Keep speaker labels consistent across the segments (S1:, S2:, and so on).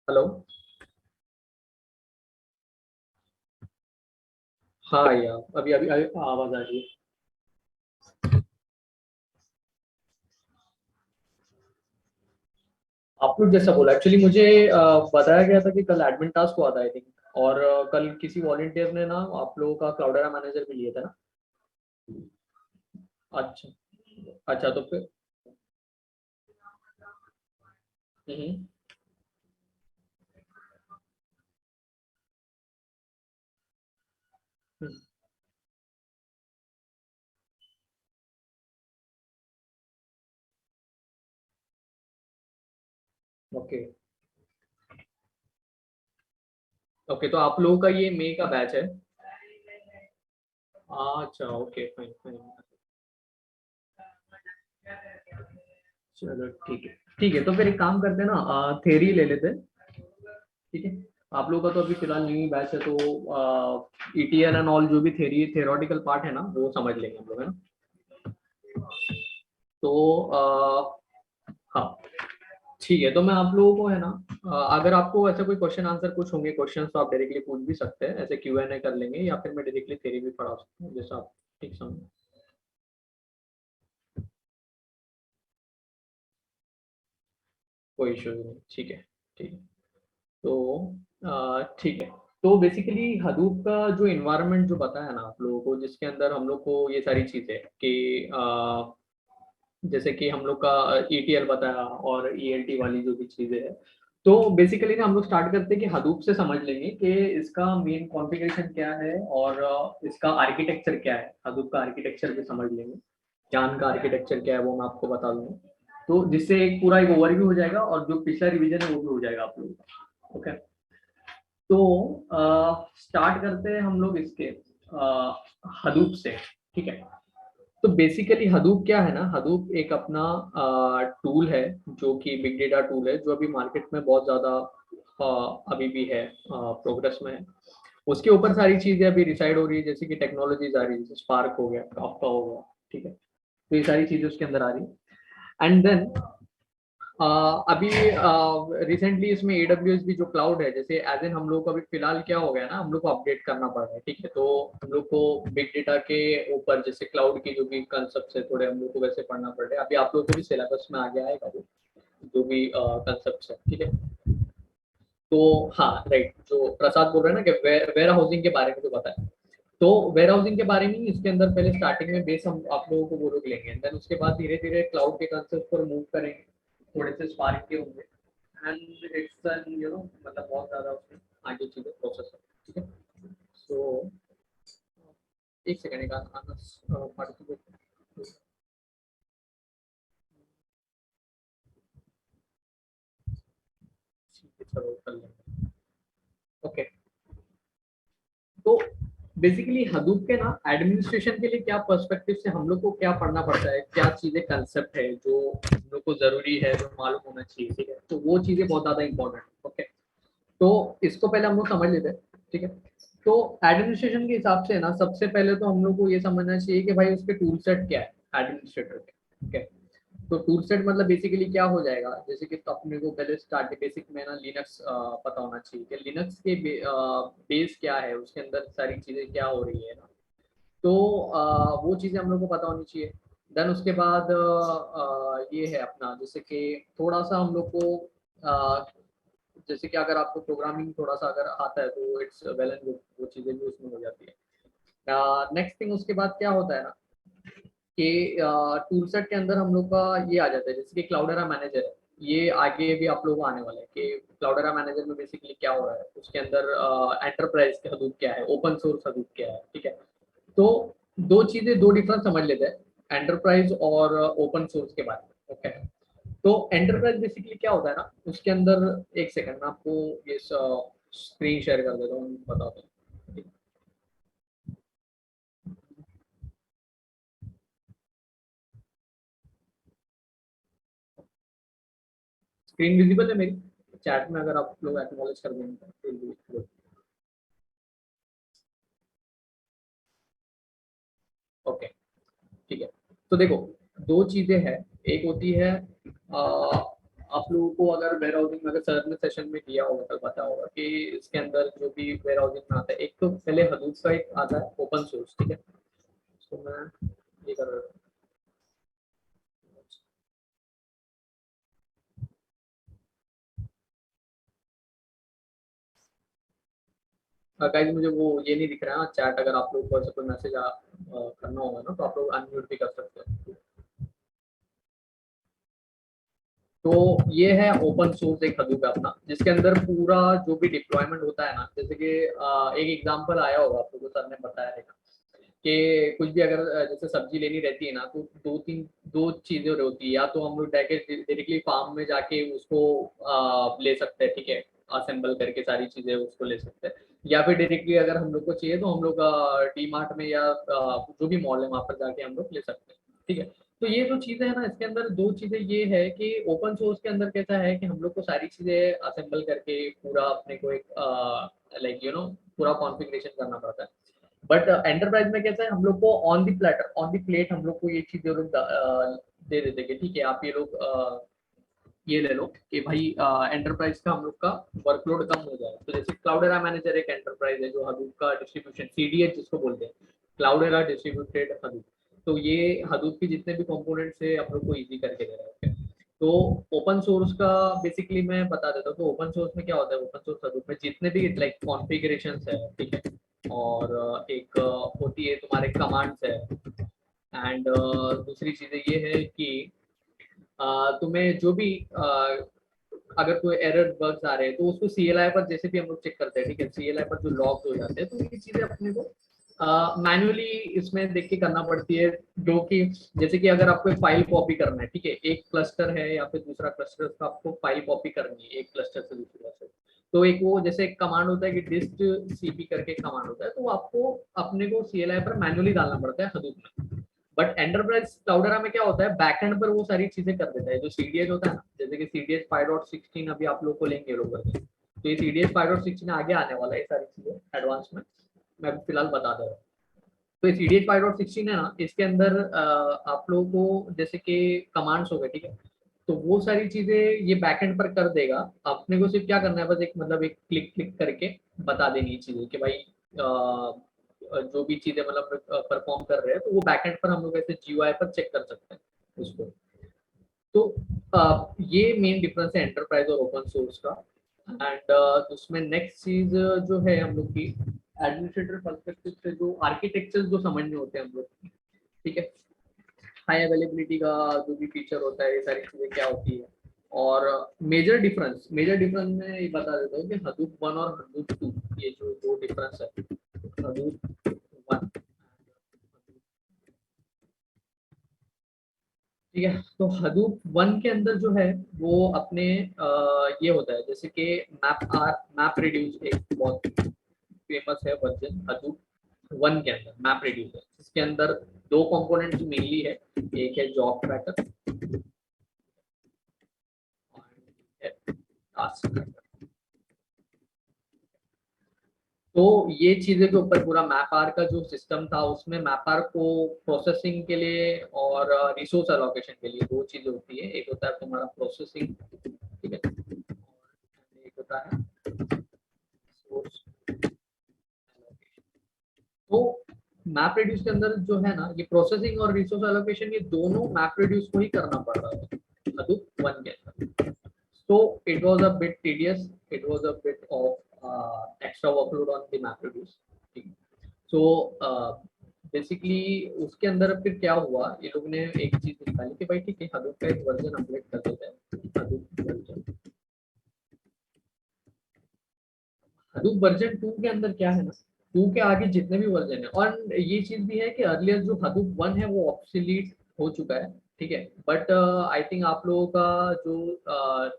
S1: Hello. हाँ यार, अभी अभी आवाज आ रही है। आप लोग जैसा बोला, एक्चुअली मुझे बताया गया था कि कल एडमिन टास्क हुआ था आई थिंक। और कल किसी वॉलंटियर ने ना आप लोगों का क्लाउडेरा मैनेजर भी लिया था ना। अच्छा। अच्छा तो फिर। हम्म। हम्म। ओके। ओके तो आप लोगों का ये मई का बैच है। अच्छा ओके, फाइन फाइन। चलो ठीक है। ठीक है तो फिर एक काम करते हैं ना, थेरी ले लेते हैं। ठीक है। आप लोगों का तो अभी फिलहाल न्यू बैच है तो ईटीएल एंड ऑल जो भी थेरोटिकल पार्ट है ना वो समझ लेंगे हम लोग, है ना। तो हाँ ठीक है। तो मैं आप लोगों को है ना, अगर आपको ऐसे कोई क्वेश्चन आंसर कुछ होंगे क्वेश्चन तो आप डायरेक्टली पूछ भी सकते हैं, ऐसे क्यू एन ए कर लेंगे या फिर मैं डायरेक्टली थेरी भी पढ़ा सकता हूँ जैसा आप ठीक समझ। कोई इशू नहीं, ठीक है। ठीक है। तो ठीक है। तो बेसिकली हडूप का जो इन्वायरमेंट जो बताया ना आप लोगों को, जिसके अंदर हम लोग को ये सारी चीजें कि जैसे कि हम लोग का ईटीएल बताया और ईएलटी वाली जो भी चीजें है। तो बेसिकली ना हम लोग स्टार्ट करते हैं कि हडूप से समझ लेंगे कि इसका मेन कॉन्फ़िगरेशन क्या है और इसका आर्किटेक्चर क्या है। हडूप का आर्किटेक्चर भी समझ लेंगे। जान का आर्किटेक्चर क्या है वो मैं आपको बता दूंगा। तो जिससे एक पूरा एक ओवरव्यू हो जाएगा और जो पिछला रिवीजन है वो भी हो जाएगा आप लोगों का। ओके। तो स्टार्ट करते हैं हम लोग इसके हडूप से। ठीक है। तो बेसिकली हडूप क्या है ना, हडूप एक अपना टूल है जो कि बिग डेटा टूल है, जो अभी मार्केट में बहुत ज्यादा अभी भी है, प्रोग्रेस में है। उसके ऊपर सारी चीजें अभी डिसाइड हो रही है, जैसे कि टेक्नोलॉजीज आ रही है, जैसे स्पार्क हो गया, काफका हो गया। ठीक है। तो ये सारी चीजें उसके अंदर आ रही है। एंड देन अभी रिसेंटली इसमें AWS भी जो क्लाउड है, जैसे एज इन हम लोग को अभी फिलहाल क्या हो गया ना, हम लोग को अपडेट करना पड़ रहा है। ठीक है। तो हम लोग को बिग डेटा के ऊपर जैसे क्लाउड की जो भी कंसेप्ट है थोड़े हम लोग को वैसे पढ़ना पड़ रहा है। अभी आप लोग को भी सिलेबस में आ गया है वो जो भी कंसेप्ट है। ठीक है। तो हाँ राइट, जो प्रसाद बोल रहे हैं ना कि वेयर हाउसिंग के बारे में जो बताया। तो वेयर हाउसिंग के बारे में ही इसके अंदर पहले स्टार्टिंग में बेस हम आप लोगों को वो लोग लेंगे, देन उसके बाद धीरे धीरे क्लाउड के कंसेप्ट पर मूव करेंगे। थोड़े से स्पार्क के होंगे एंड इट्स एन मतलब बहुत ज्यादा उसमें आगे चीजें प्रोसेस है। ठीक है। सो एक सेकंड का आना पार्टिसिपेट चलो कर लेंगे। ओके। तो बेसिकली हडूप के ना एडमिनिस्ट्रेशन के लिए क्या पर्सपेक्टिव से हम लोग को क्या पढ़ना पड़ता है, क्या चीजें कंसेप्ट है जो हम लोग को जरूरी है, जो मालूम होना चाहिए। ठीक है। तो वो चीजें बहुत ज्यादा इंपॉर्टेंट है। ओके। तो इसको पहले हम लोग समझ लेते हैं। ठीक है। तो एडमिनिस्ट्रेशन के हिसाब से ना सबसे पहले तो हम लोग को ये समझना चाहिए कि भाई उसके टूल सेट क्या है एडमिनिस्ट्रेटर के। ठीक है। तो टूल सेट मतलब बेसिकली क्या हो जाएगा, जैसे कि तो अपने को पहले स्टार्ट बेसिक में ना लिनक्स पता होना चाहिए कि लिनक्स के बेस क्या है, उसके अंदर सारी चीजें क्या हो रही है ना। तो वो चीजें हम लोग को पता होनी चाहिए। देन उसके बाद ये है अपना जैसे कि थोड़ा सा हम लोग को अ, जैसे कि अगर आपको प्रोग्रामिंग थोड़ा सा अगर आता है तो इट्स वेल एंड गुड, वो चीजें भी उसमें हो जाती है। नेक्स्ट थिंग उसके बाद क्या होता है ना कि टूल सेट के अंदर हम लोग का ये आ जाता है, जैसे कि क्लाउडेरा मैनेजर है। ये आगे भी आप लोगों को आने वाला है कि क्लाउडेरा मैनेजर में बेसिकली क्या हो रहा है, उसके अंदर एंटरप्राइज का हदूद क्या है, ओपन सोर्स हदूद क्या है। ठीक है। तो दो चीजें, दो डिफरेंस समझ लेते हैं एंटरप्राइज और ओपन सोर्स के बारे में। ओके। तो एंटरप्राइज बेसिकली क्या होता है ना, उसके अंदर एक सेकंड में आपको ये स्क्रीन शेयर कर देता हूँ, बताता हूँ। स्क्रीन विजिबल है मेरी, चैट में अगर आप लोग एक्नॉलेज कर देंगे तो ओके। ठीक है। तो देखो, दो चीजें हैं। एक होती है आप लोगों को अगर वेयर हाउसिंग में, अगर सर ने सेशन में किया होगा कल पता होगा कि इसके अंदर जो भी वेयर हाउसिंग में आता है, एक तो पहले हदूप का एक आता है ओपन सोर्स, ठीक है। तो मैं ये कर रहा हूँ। गाइस मुझे वो ये नहीं दिख रहा है चैट, अगर आप लोग को ऐसा कोई मैसेज करना होगा ना तो आप लोग अनम्यूट भी कर सकते हैं। तो ये है ओपन सोर्स एक हदूप है अपना, जिसके अंदर पूरा जो भी डिप्लॉयमेंट होता है ना, जैसे कि एक एग्जांपल आया होगा आप लोगों को, सर ने बताया रहेगा कि कुछ भी अगर जैसे सब्जी लेनी रहती है ना, तो दो चीजें होती है, या तो हम लोग डायरेक्टली फार्म में जाके उसको ले सकते हैं, ठीक है, असेंबल करके सारी चीजें उसको ले सकते हैं, या फिर डायरेक्टली अगर हम लोग को चाहिए तो हम लोग डी मार्ट में या जो भी मॉल है वहां पर जाके हम लोग ले सकते हैं, ठीक है। तो ये जो चीजें है ना, इसके अंदर दो चीजें ये है कि ओपन सोर्स के अंदर कैसा है कि हम लोग को सारी चीजें असेंबल करके पूरा अपने को एक लाइक पूरा कॉन्फ़िगरेशन करना पड़ता है। बट एंटरप्राइज में कैसा है, हम लोग को on the platter, on the plate हम लोग को ये चीजें लोग दे देते हैं, ठीक है, आप ये लोग ये ले लो कि भाई एंटरप्राइज का हम लोग का वर्कलोड कम हो जाए। तो जैसे क्लाउडेरा मैनेजर एक एंटरप्राइज है जो हदूप का डिस्ट्रीब्यूशन, सीडीएच जिसको बोलते हैं, क्लाउडेरा डिस्ट्रीब्यूटेड हदूप। तो ये हदूप की जितने भी कंपोनेंट्स है आप लोग को इजी करके दे रहा है। तो ओपन सोर्स का बेसिकली मैं बता देता हूँ, तो ओपन सोर्स में क्या होता है, ओपन सोर्स हदूप में जितने भी लाइक कॉन्फ़िगरेशंस है, ठीक है, और एक होती है तुम्हारे कमांड्स है, एंड दूसरी चीजें ये है कि तुम्हें जो भी अगर कोई एरर बग्स आ रहे हैं तो उसको सीएलआई पर जैसे भी हम लोग चेक करते हैं, ठीक है, सीएलआई पर जो लॉग्स हो जाते हैं, तो ये चीजें अपने को मैन्युअली इसमें देख के करना पड़ती है। जो कि जैसे कि अगर आपको फाइल कॉपी करना है, ठीक है, एक क्लस्टर है या फिर दूसरा क्लस्टर, उसका आपको फाइल कॉपी करनी है एक क्लस्टर से दूसरे क्लस्टर, तो एक वो जैसे एक कमांड होता है कि डिस्ट सीपी करके कमांड होता है, तो आपको अपने को सीएलआई पर मैन्युअली डालना पड़ता है हदूप में। बट एंटरप्राइज क्लाउडरा में क्या होता है, बैकएंड पर वो सारी चीजें कर देता है, जो सीडीएच होता है ना, जैसे कि सीडीएच 5.16 अभी आप लोग को लेंगे लोग करके, तो ये सीडीएच 5.16 आगे आने वाला है, ये सारी चीजें एडवांस में मैं अभी फिलहाल बता दे रहा हूँ। तो ये सीडीएच 5.16 है ना, इसके अंदर आप लोगों को जैसे कि कमांड्स हो गए, ठीक है, तो वो सारी चीजें ये बैकएंड पर कर देगा। अपने को सिर्फ क्या करना है, बस एक मतलब एक क्लिक क्लिक करके बता देनी चीजें कि भाई जो भी चीजें मतलब परफॉर्म कर रहे हैं, तो वो बैकएंड पर हम लोग ऐसे जीयूआई पर चेक कर सकते हैं उसको। तो ये मेन डिफरेंस है एंटरप्राइज और ओपन सोर्स का। एंड उसमें नेक्स्ट चीज जो है हम लोग की एडमिनिस्ट्रेटर पर्सपेक्टिव से जो आर्किटेक्चर जो समझने होते हैं हम लोग, ठीक है, हाई अवेलेबिलिटी का जो भी फीचर होता है, ये सारी चीजें क्या होती है। और मेजर डिफरेंस में ये बता देता हूँ कि हदूप वन और हदूप टू, ये जो दो डिफरेंस है, हदूप वन, ठीक है। तो हदूप वन के अंदर जो है वो अपने ये होता है जैसे कि मैप रिड्यूस एक बहुत फेमस है वर्जन हदूप वन के अंदर, मैप रिड्यूस है, इसके अंदर दो कंपोनेंट्स मेनली है, एक है जॉब ट्रैकर और एक है टास्क ट्रैकर। तो ये चीजें के ऊपर पूरा मैपार का जो सिस्टम था, उसमें मैपार को प्रोसेसिंग के लिए और रिसोर्स एलोकेशन के लिए दो चीजें होती है, एक होता है तुम्हारा प्रोसेसिंग, ठीक है, और एक होता है रिसोर्स एलोकेशन। तो मैप रिड्यूस के अंदर जो है ना, ये प्रोसेसिंग और रिसोर्स एलोकेशन ये दोनों मैप रिड्यूस को ही करना पड़ रहा है हदूप वन के अंदर। So it was a bit tedious. It was a bit of extra workload on the MapReduce. So basically उसके अंदर फिर क्या हुआ, ये लोग ने एक चीज निकाली कि भाई ठीक है, हडूप का एक वर्जन अपडेट कर देते हैं, हडूप वर्जन, हडूप वर्जन 2 के अंदर क्या है ना, 2 के आगे जितने भी वर्जन है, और ये चीज भी है कि अर्लियर जो हडूप 1 है वो ऑब्सोलीट हो चुका है, ठीक है। बट आई थिंक आप लोगों का जो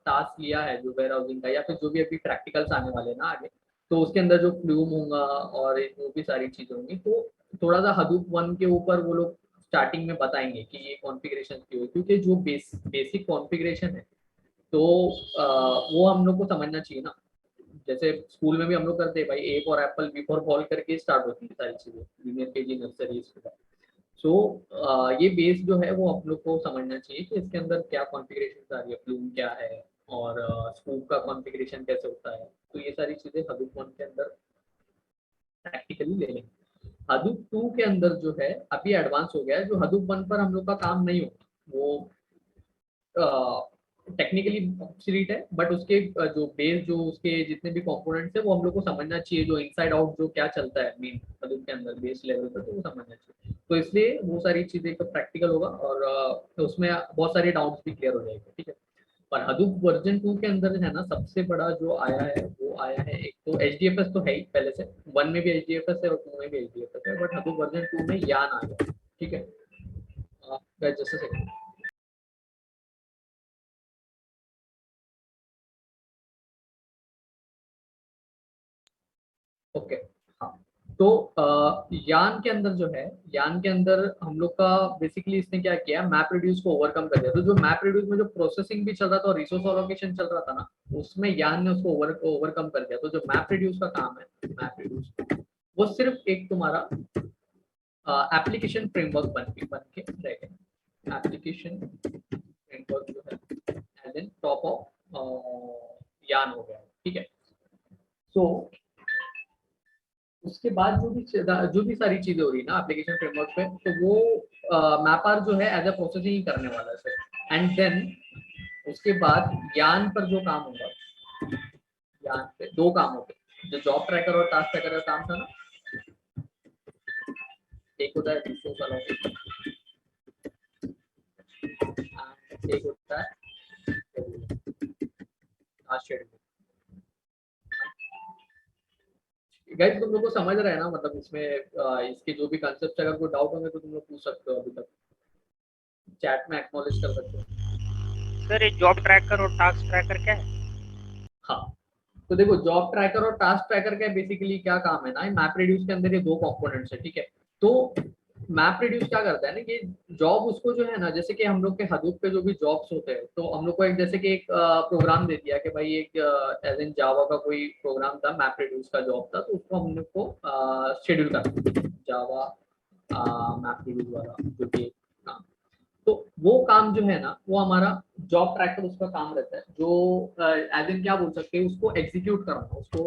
S1: टास्क लिया है जो वेयर हाउसिंग का, या फिर जो भी अभी प्रैक्टिकल्स आने वाले हैं ना आगे, तो उसके अंदर जो फ्लूम होगा और जो भी सारी चीजें होंगी, तो थोड़ा सा हडूप 1 के ऊपर वो लोग स्टार्टिंग में बताएंगे कि ये कॉन्फ़िगरेशन क्यों है, क्योंकि जो बेसिक कॉन्फ़िगरेशन है, तो वो हम लोग को समझना चाहिए ना। जैसे स्कूल में भी हम लोग करते हैं भाई, A for apple B for ball करके स्टार्ट होती है सारी चीजें, junior KG nursery school. So ये बेस जो है वो आप लोग को समझना चाहिए कि इसके अंदर क्या कॉन्फ़िगरेशन आ रही है, प्लूम क्या है और स्कूप का कॉन्फ़िगरेशन कैसे होता है। तो ये सारी चीजें हडूप 1 के अंदर प्रैक्टिकली ले लेंगे। हडूप 2 के अंदर जो है अभी एडवांस हो गया है, जो हडूप 1 पर हम लोग का काम नहीं होता वो टेक्निकली ऑब्सोलीट है, बट उसके जो बेस जो उसके जितने भी कंपोनेंट्स है वो हम लोग को समझना चाहिए, जो इनसाइड आउट जो क्या चलता है मेन हडूप के अंदर बेस लेवल पर, तो वो समझना चाहिए। तो इसलिए वो सारी चीजें का प्रैक्टिकल होगा और उसमें बहुत सारे डाउट्स भी क्लियर हो जाएंगे, ठीक है। पर हडूप वर्जन 2 के अंदर है ना, सबसे बड़ा जो आया है वो आया है, एक तो एचडीएफएस तो है ही पहले से, 1 में भी एचडीएफएस है और 2 में भी एचडीएफएस है, बट हडूप वर्जन 2 में यान आ गया, ठीक है। Just second. ओके, हाँ। तो यान के अंदर जो है, यान के अंदर हम लोग का बेसिकली इसने क्या किया, मैप रिड्यूस को ओवरकम कर दिया। तो जो मैप रिड्यूस में जो प्रोसेसिंग भी चल रहा था और रिसोर्स एलोकेशन चल रहा था ना, उसमें यान ने उसको ओवरकम कर दिया। तो जो मैप रिड्यूस का काम है, मैप रिड्यूस वो सिर्फ एक तुम्हारा एप्लीकेशन फ्रेमवर्क बन के रह गया। एप्लीकेशन फ्रेमवर्क जो है एज इन टॉप ऑफ यान हो गया, ठीक है। सो उसके बाद जो भी सारी चीजें हो रही है ना एप्लीकेशन फ्रेमवर्क पे, तो वो मैपार जो है एज अ प्रोसेसिंग ही करने वाला है सर। एंड देन उसके बाद यान पर जो काम होगा, यान पे दो काम होते हैं, जो जॉब ट्रैकर और टास्क ट्रैकर का काम था ना, एक होता है रिसोर्स एलोकेशन, एक होता है टास्क शेड्यूल। गाइस तुम लोग को समझ रहा है ना, मतलब इसमें इसके जो भी कंसेप्ट, अगर कोई डाउट होंगे तो तुम लोग पूछ सकते हो, अभी तक चैट में एक्नॉलेज कर सकते हो।
S2: सर ये जॉब ट्रैकर और टास्क ट्रैकर क्या है?
S1: हाँ, तो देखो जॉब ट्रैकर और टास्क ट्रैकर का बेसिकली क्या काम है ना, मैप रिड्यूस के अंदर ये दो कंपोनेंट्स है, ठीक है। तो मैप रिड्यूस क्या करता है ना कि जॉब उसको जो है ना, जैसे कि हम लोग के हदूप पे जो भी जॉब्स होते हैं, तो हम लोग को एक जैसे कि एक प्रोग्राम दे दिया कि भाई एक एज इन जावा का कोई प्रोग्राम था, मैप रिड्यूस का जॉब था, तो उसको हम लोग को शेड्यूल करना, जावा मैप रिड्यूस वाला जो भी काम। तो वो काम जो है ना, वो हमारा जॉब ट्रैकर उसका काम रहता है, जो एज इन क्या बोल सकते हैं, उसको एग्जीक्यूट करना, उसको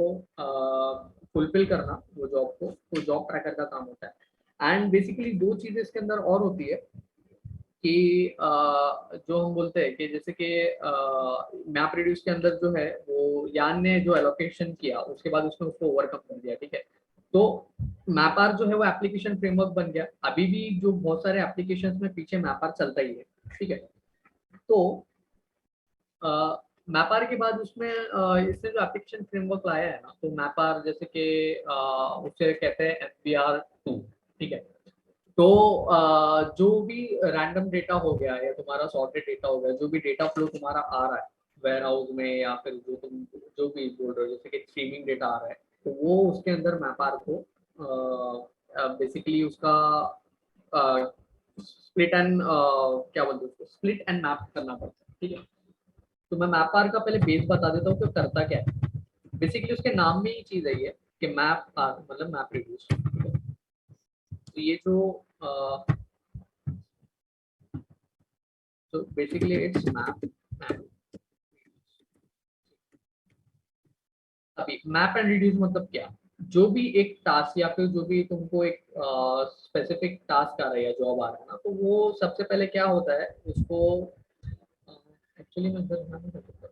S1: फुलफिल करना वो जॉब को, तो जॉब ट्रैकर का काम होता है। एंड बेसिकली दो चीजें इसके अंदर और होती है कि जो हम बोलते हैं कि जैसे कि मैप रिड्यूस के अंदर जो है वो यान ने जो एलोकेशन किया उसके बाद उसने उसको ओवरकम कर दिया, ठीक है। तो मैपार जो है वो एप्लीकेशन फ्रेमवर्क बन गया। अभी भी जो बहुत सारे एप्लीकेशन में पीछे मैपार चलता ही है, ठीक है। तो मैपार के बाद उसमें इसने जो एप्लीकेशन फ्रेमवर्क लाया है ना, तो मैपार जैसे कि उसे कहते हैं FBR2, ठीक है। तो जो भी रैंडम डेटा हो गया या तुम्हारा सॉर्टेड डेटा हो गया, जो भी डेटा फ्लो तुम्हारा आ रहा है वेयर हाउस में, या फिर जो तुम जो भी बोल रहे हो जैसे कि स्ट्रीमिंग डेटा आ रहा है, तो वो उसके अंदर मैपार को बेसिकली उसका स्प्लिट एंड क्या बोलते हैं उसको, स्प्लिट एंड मैप करना पड़ता है, ठीक है। तो मैं मैपार का पहले बेस बता देता हूँ कि करता क्या है। बेसिकली उसके नाम में ही चीज है ये कि मैप मतलब मैप रिड्यूस। तो ये जो तो बेसिकली इट्स मैप। अभी मैप एंड रिड्यूस मतलब क्या, जो भी एक टास्क या फिर जो भी तुमको एक स्पेसिफिक टास्क आ रहा है या जॉब आ रहा है ना, तो वो सबसे पहले क्या होता है उसको, एक्चुअली मैं इधर नहीं कर सकता।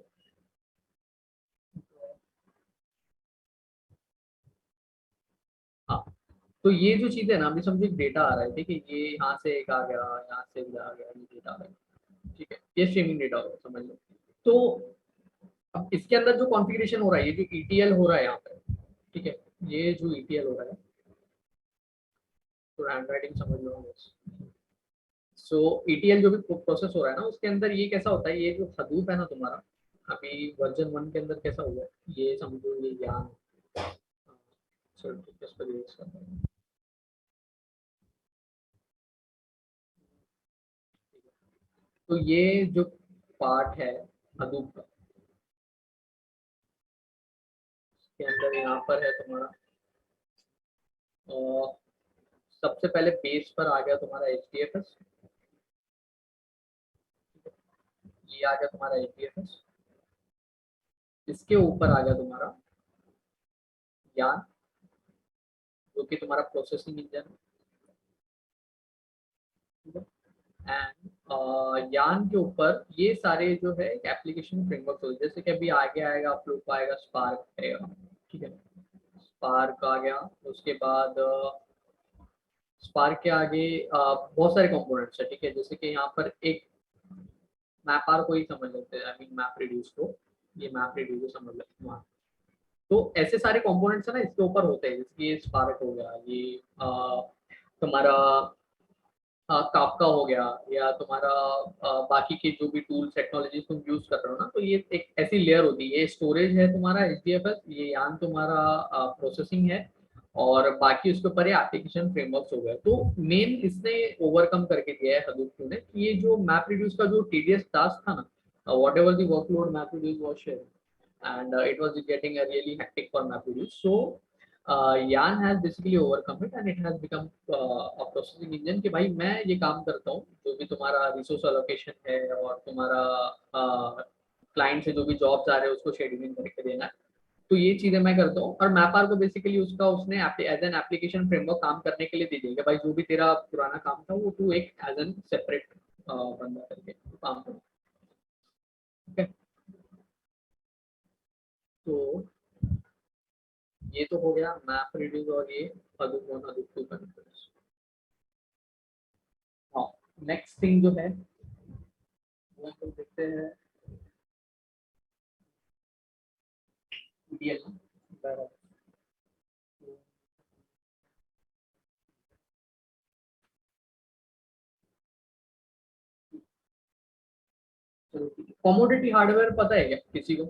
S1: हाँ, तो ये जो चीज है ना, अभी समझो एक डेटा आ रहा है, ठीक है, ये यहाँ से एक आ गया, यहाँ से एक आ गया, ये डेटा आ रहा है, ठीक है, ये स्ट्रीमिंग डेटा होगा, समझ लो। तो अब इसके अंदर जो कॉन्फ़िगरेशन हो रहा है, ये जो ETL हो रहा है यहाँ पे, ठीक है, ये जो ETL हो रहा है, तो हैंड राइटिंग समझ लो बस। सो ETL जो भी प्रोसेस हो रहा है ना, उसके अंदर ये कैसा होता है, ये जो हदूप है ना तुम्हारा, अभी वर्जन 1 के अंदर कैसा हुआ है, ये समझो ये ज्ञान। चलो ठीक है, इस पर यूज करते हैं। तो ये जो पार्ट है हदूप का, के अंदर यहाँ पर है तुम्हारा सबसे पहले बेस पर आ गया तुम्हारा HDFS, ये आ गया तुम्हारा HDFS, इसके ऊपर आ गया तुम्हारा यान जो कि तुम्हारा प्रोसेसिंग इंजन है। एंड यान के ऊपर ये सारे जो है एप्लीकेशन फ्रेमवर्क हो, जैसे कि अभी आगे आएगा आप लोग को आएगा स्पार्क आएगा, ठीक है, स्पार्क आ गया। उसके बाद स्पार्क के आगे बहुत सारे कंपोनेंट्स है, ठीक है, जैसे कि यहाँ पर एक मैप आर को ही समझ लेते हैं, आई मीन मैप रिड्यूस को, ये मैप रिड्यूस को समझ लेते हैं। तो ऐसे सारे कंपोनेंट्स है ना इसके ऊपर होते हैं, जैसे ये स्पार्क हो गया, ये तुम्हारा काफका हो गया, या तुम्हारा बाकी के जो भी टूल्स टेक्नोलॉजी तुम यूज कर रहे हो ना, तो ये एक ऐसी लेयर होती है। ये स्टोरेज है तुम्हारा HDFS, ये यान तुम्हारा प्रोसेसिंग है, और बाकी उसके ऊपर ये एप्लीकेशन फ्रेमवर्क्स हो गए। तो मेन इसने ओवरकम करके दिया है हडूप ने कि ये जो मैप रिड्यूस का जो टीडीएस टास्क था ना, what ever the workload map reduce was share, and it was getting a really hectic for MapReduce. So Yarn has basically overcome it and it has become a processing engine कि भाई मैं ये काम करता हूँ, जो भी तुम्हारा रिसोर्स एलोकेशन है और तुम्हारा क्लाइंट से जो भी जॉब्स आ रहे हैं उसको शेड्यूलिंग करके देना है, तो ये चीजें मैं करता हूँ। और मैपार को बेसिकली उसका उसने एज एन एप्लीकेशन फ्रेमवर्क काम करने के लिए दे दिया कि भाई जो भी तेरा पुराना काम था वो तू एक एज एन सेपरेट बंदा करके काम करो, ठीक है। तो ये तो हो गया मैप रिड्यूस और ये हडूप 1 हडूप 2 कनेक्टर्स। हाँ, नेक्स्ट थिंग जो है वो हम देखते हैं ETL। कमोडिटी हार्डवेयर पता है क्या किसी को,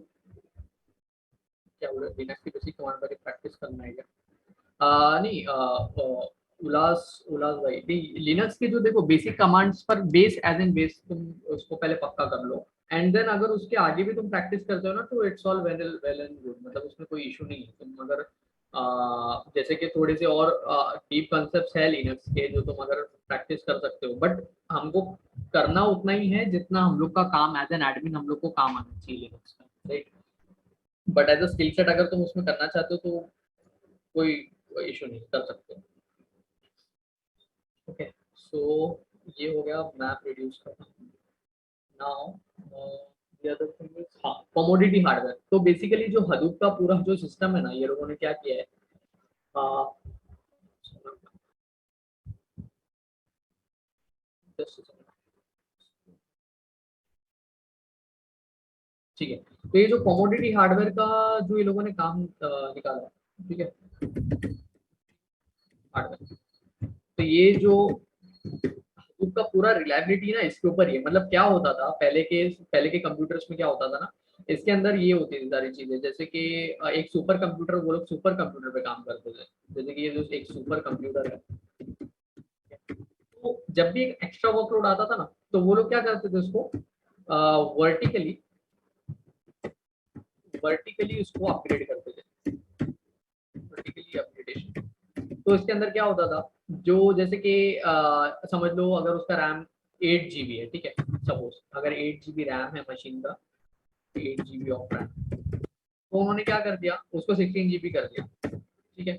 S1: क्या बोल रहे लिनक्स की बेसिक कमांड पर प्रैक्टिस करना है क्या? नहीं उलास उलास भाई, नहीं लिनक्स के जो देखो बेसिक कमांड्स पर बेस एज एन बेस तुम उसको पहले पक्का कर लो, एंड देन अगर उसके आगे भी तुम प्रैक्टिस करते हो ना तो it's all well and good, मतलब उसमें कोई इशू नहीं है। तुम अगर जैसे कि थोड़े से और डीप कॉन्सेप्ट्स है लिनक्स के जो तुम अगर प्रैक्टिस कर सकते हो, बट हमको करना उतना ही है जितना हम लोग का काम एज एन एडमिन हम लोग को काम आना चाहिए लिनक्स का, right. But as a skill set अगर तुम उसमें करना चाहते हो तो कोई इशू नहीं, कर सकते हो। ओके, सो ये हो गया मैप रिड्यूस का। Now the other thing is हाँ कमोडिटी हार्डवेयर। तो बेसिकली जो हडूप का पूरा जो सिस्टम है ना, ये लोगों ने क्या किया है, uh, ठीक है। तो ये जो कमोडिटी हार्डवेयर का जो ये लोगों ने काम निकाला है, ठीक है, हार्डवेयर, तो ये जो उसका पूरा रिलायबिलिटी ना इसके ऊपर ही है। मतलब क्या होता था पहले के कंप्यूटर्स में क्या होता था ना, इसके अंदर ये होती थी सारी चीजें, जैसे कि एक सुपर कंप्यूटर, वो लोग सुपर कंप्यूटर पे काम करते थे, जैसे कि ये जो एक सुपर कंप्यूटर है, तो जब भी एक एक्स्ट्रा वर्कलोड आता था ना तो वो लोग क्या करते थे उसको वर्टिकली वर्टिकली उसको अपग्रेड करते थे, वर्टिकली अपग्रेडेशन। तो इसके अंदर क्या होता था, जो जैसे कि समझ लो अगर उसका रैम 8 GB है, ठीक है, सपोज अगर 8 GB रैम है मशीन का, 8 GB ऑफ रैम, तो उन्होंने क्या कर दिया उसको 16 GB कर दिया, ठीक है,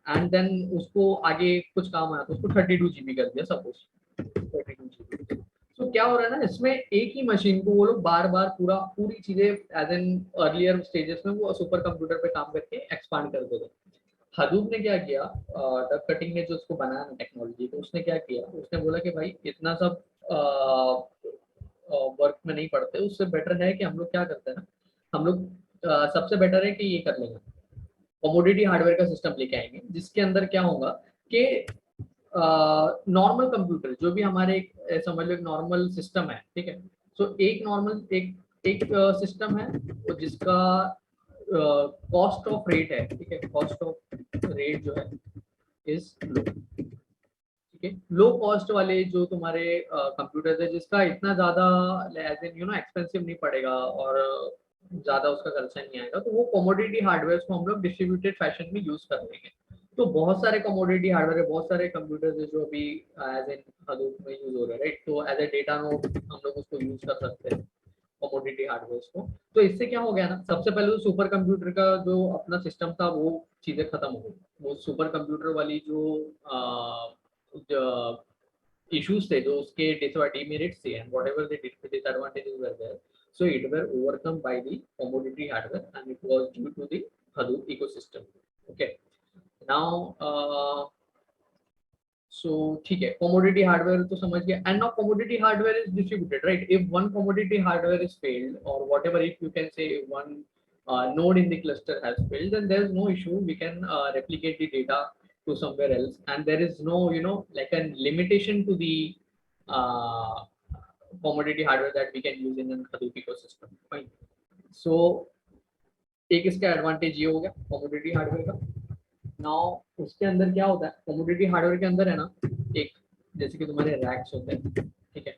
S1: एंड देन उसको आगे कुछ काम आया तो उसको 32 GB कर दिया, सपोज 32 GB। तो क्या हो रहा है ना, इसमें एक ही मशीन को वो लोग बार बार पूरी चीजें एज एन अर्लियर स्टेजेस में वो सुपर कंप्यूटर पे काम करके एक्सपांड करते थे। हडूप ने क्या किया, डक कटिंग ने जो उसको बनाया ना टेक्नोलॉजी, तो उसने क्या किया, उसने बोला कि भाई इतना सब वर्क में नहीं पड़ते, उससे बेटर है कि हम लोग क्या करते हैं ना, हम लोग सबसे बेटर है कि ये कर लेंगे, कमोडिटी हार्डवेयर का सिस्टम लेके आएंगे, जिसके अंदर क्या होगा कि नॉर्मल कंप्यूटर जो भी हमारे समझ लो एक नॉर्मल सिस्टम है, ठीक है, सो एक नॉर्मल एक एक सिस्टम है जिसका कॉस्ट ऑफ रेट है, ठीक है, कॉस्ट ऑफ रेट जो है इज लो, ठीक है, लो कॉस्ट वाले जो तुम्हारे कंप्यूटर्स है जिसका इतना ज्यादा एज इन एक्सपेंसिव नहीं पड़ेगा और ज्यादा उसका खर्चा नहीं आएगा, तो वो कमोडिटी हार्डवेयर को हम लोग डिस्ट्रीब्यूटेड फैशन में यूज कर लेंगे। तो बहुत सारे कमोडिटी हार्डवेयर है, बहुत सारे कंप्यूटर्स है जो अभी एज इन हडूप में यूज हो रहे हैं, राइट। तो एज ए डेटा नोड हम लोग उसको यूज कर सकते हैं कमोडिटी हार्डवेयर को। तो इससे क्या हो गया ना, सबसे पहले तो सुपर कंप्यूटर का जो अपना सिस्टम था वो चीजें खत्म हो गई। वो सुपर कंप्यूटर वाली जो issues थे, जो उसके demerits थे, and whatever the disadvantages were there, so it were overcome by the commodity hardware, and it was due to the Hadoop ecosystem. Okay, now so ठीक है, commodity hardware तो समझ गया, and now commodity hardware is distributed, right? If one commodity hardware is failed, or whatever, if you can say one node in the cluster has failed, then there is no issue. We can replicate the data to somewhere else, and there is no, you know, like a limitation to the uh, commodity hardware that we can use in an Hadoop ecosystem. Fine. So एक इसका advantage ये हो गया commodity hardware का। Now उसके अंदर क्या होता है, कमोडिटी हार्डवेयर के अंदर है ना, एक जैसे कि तुम्हारे रैक्स होते हैं, ठीक है।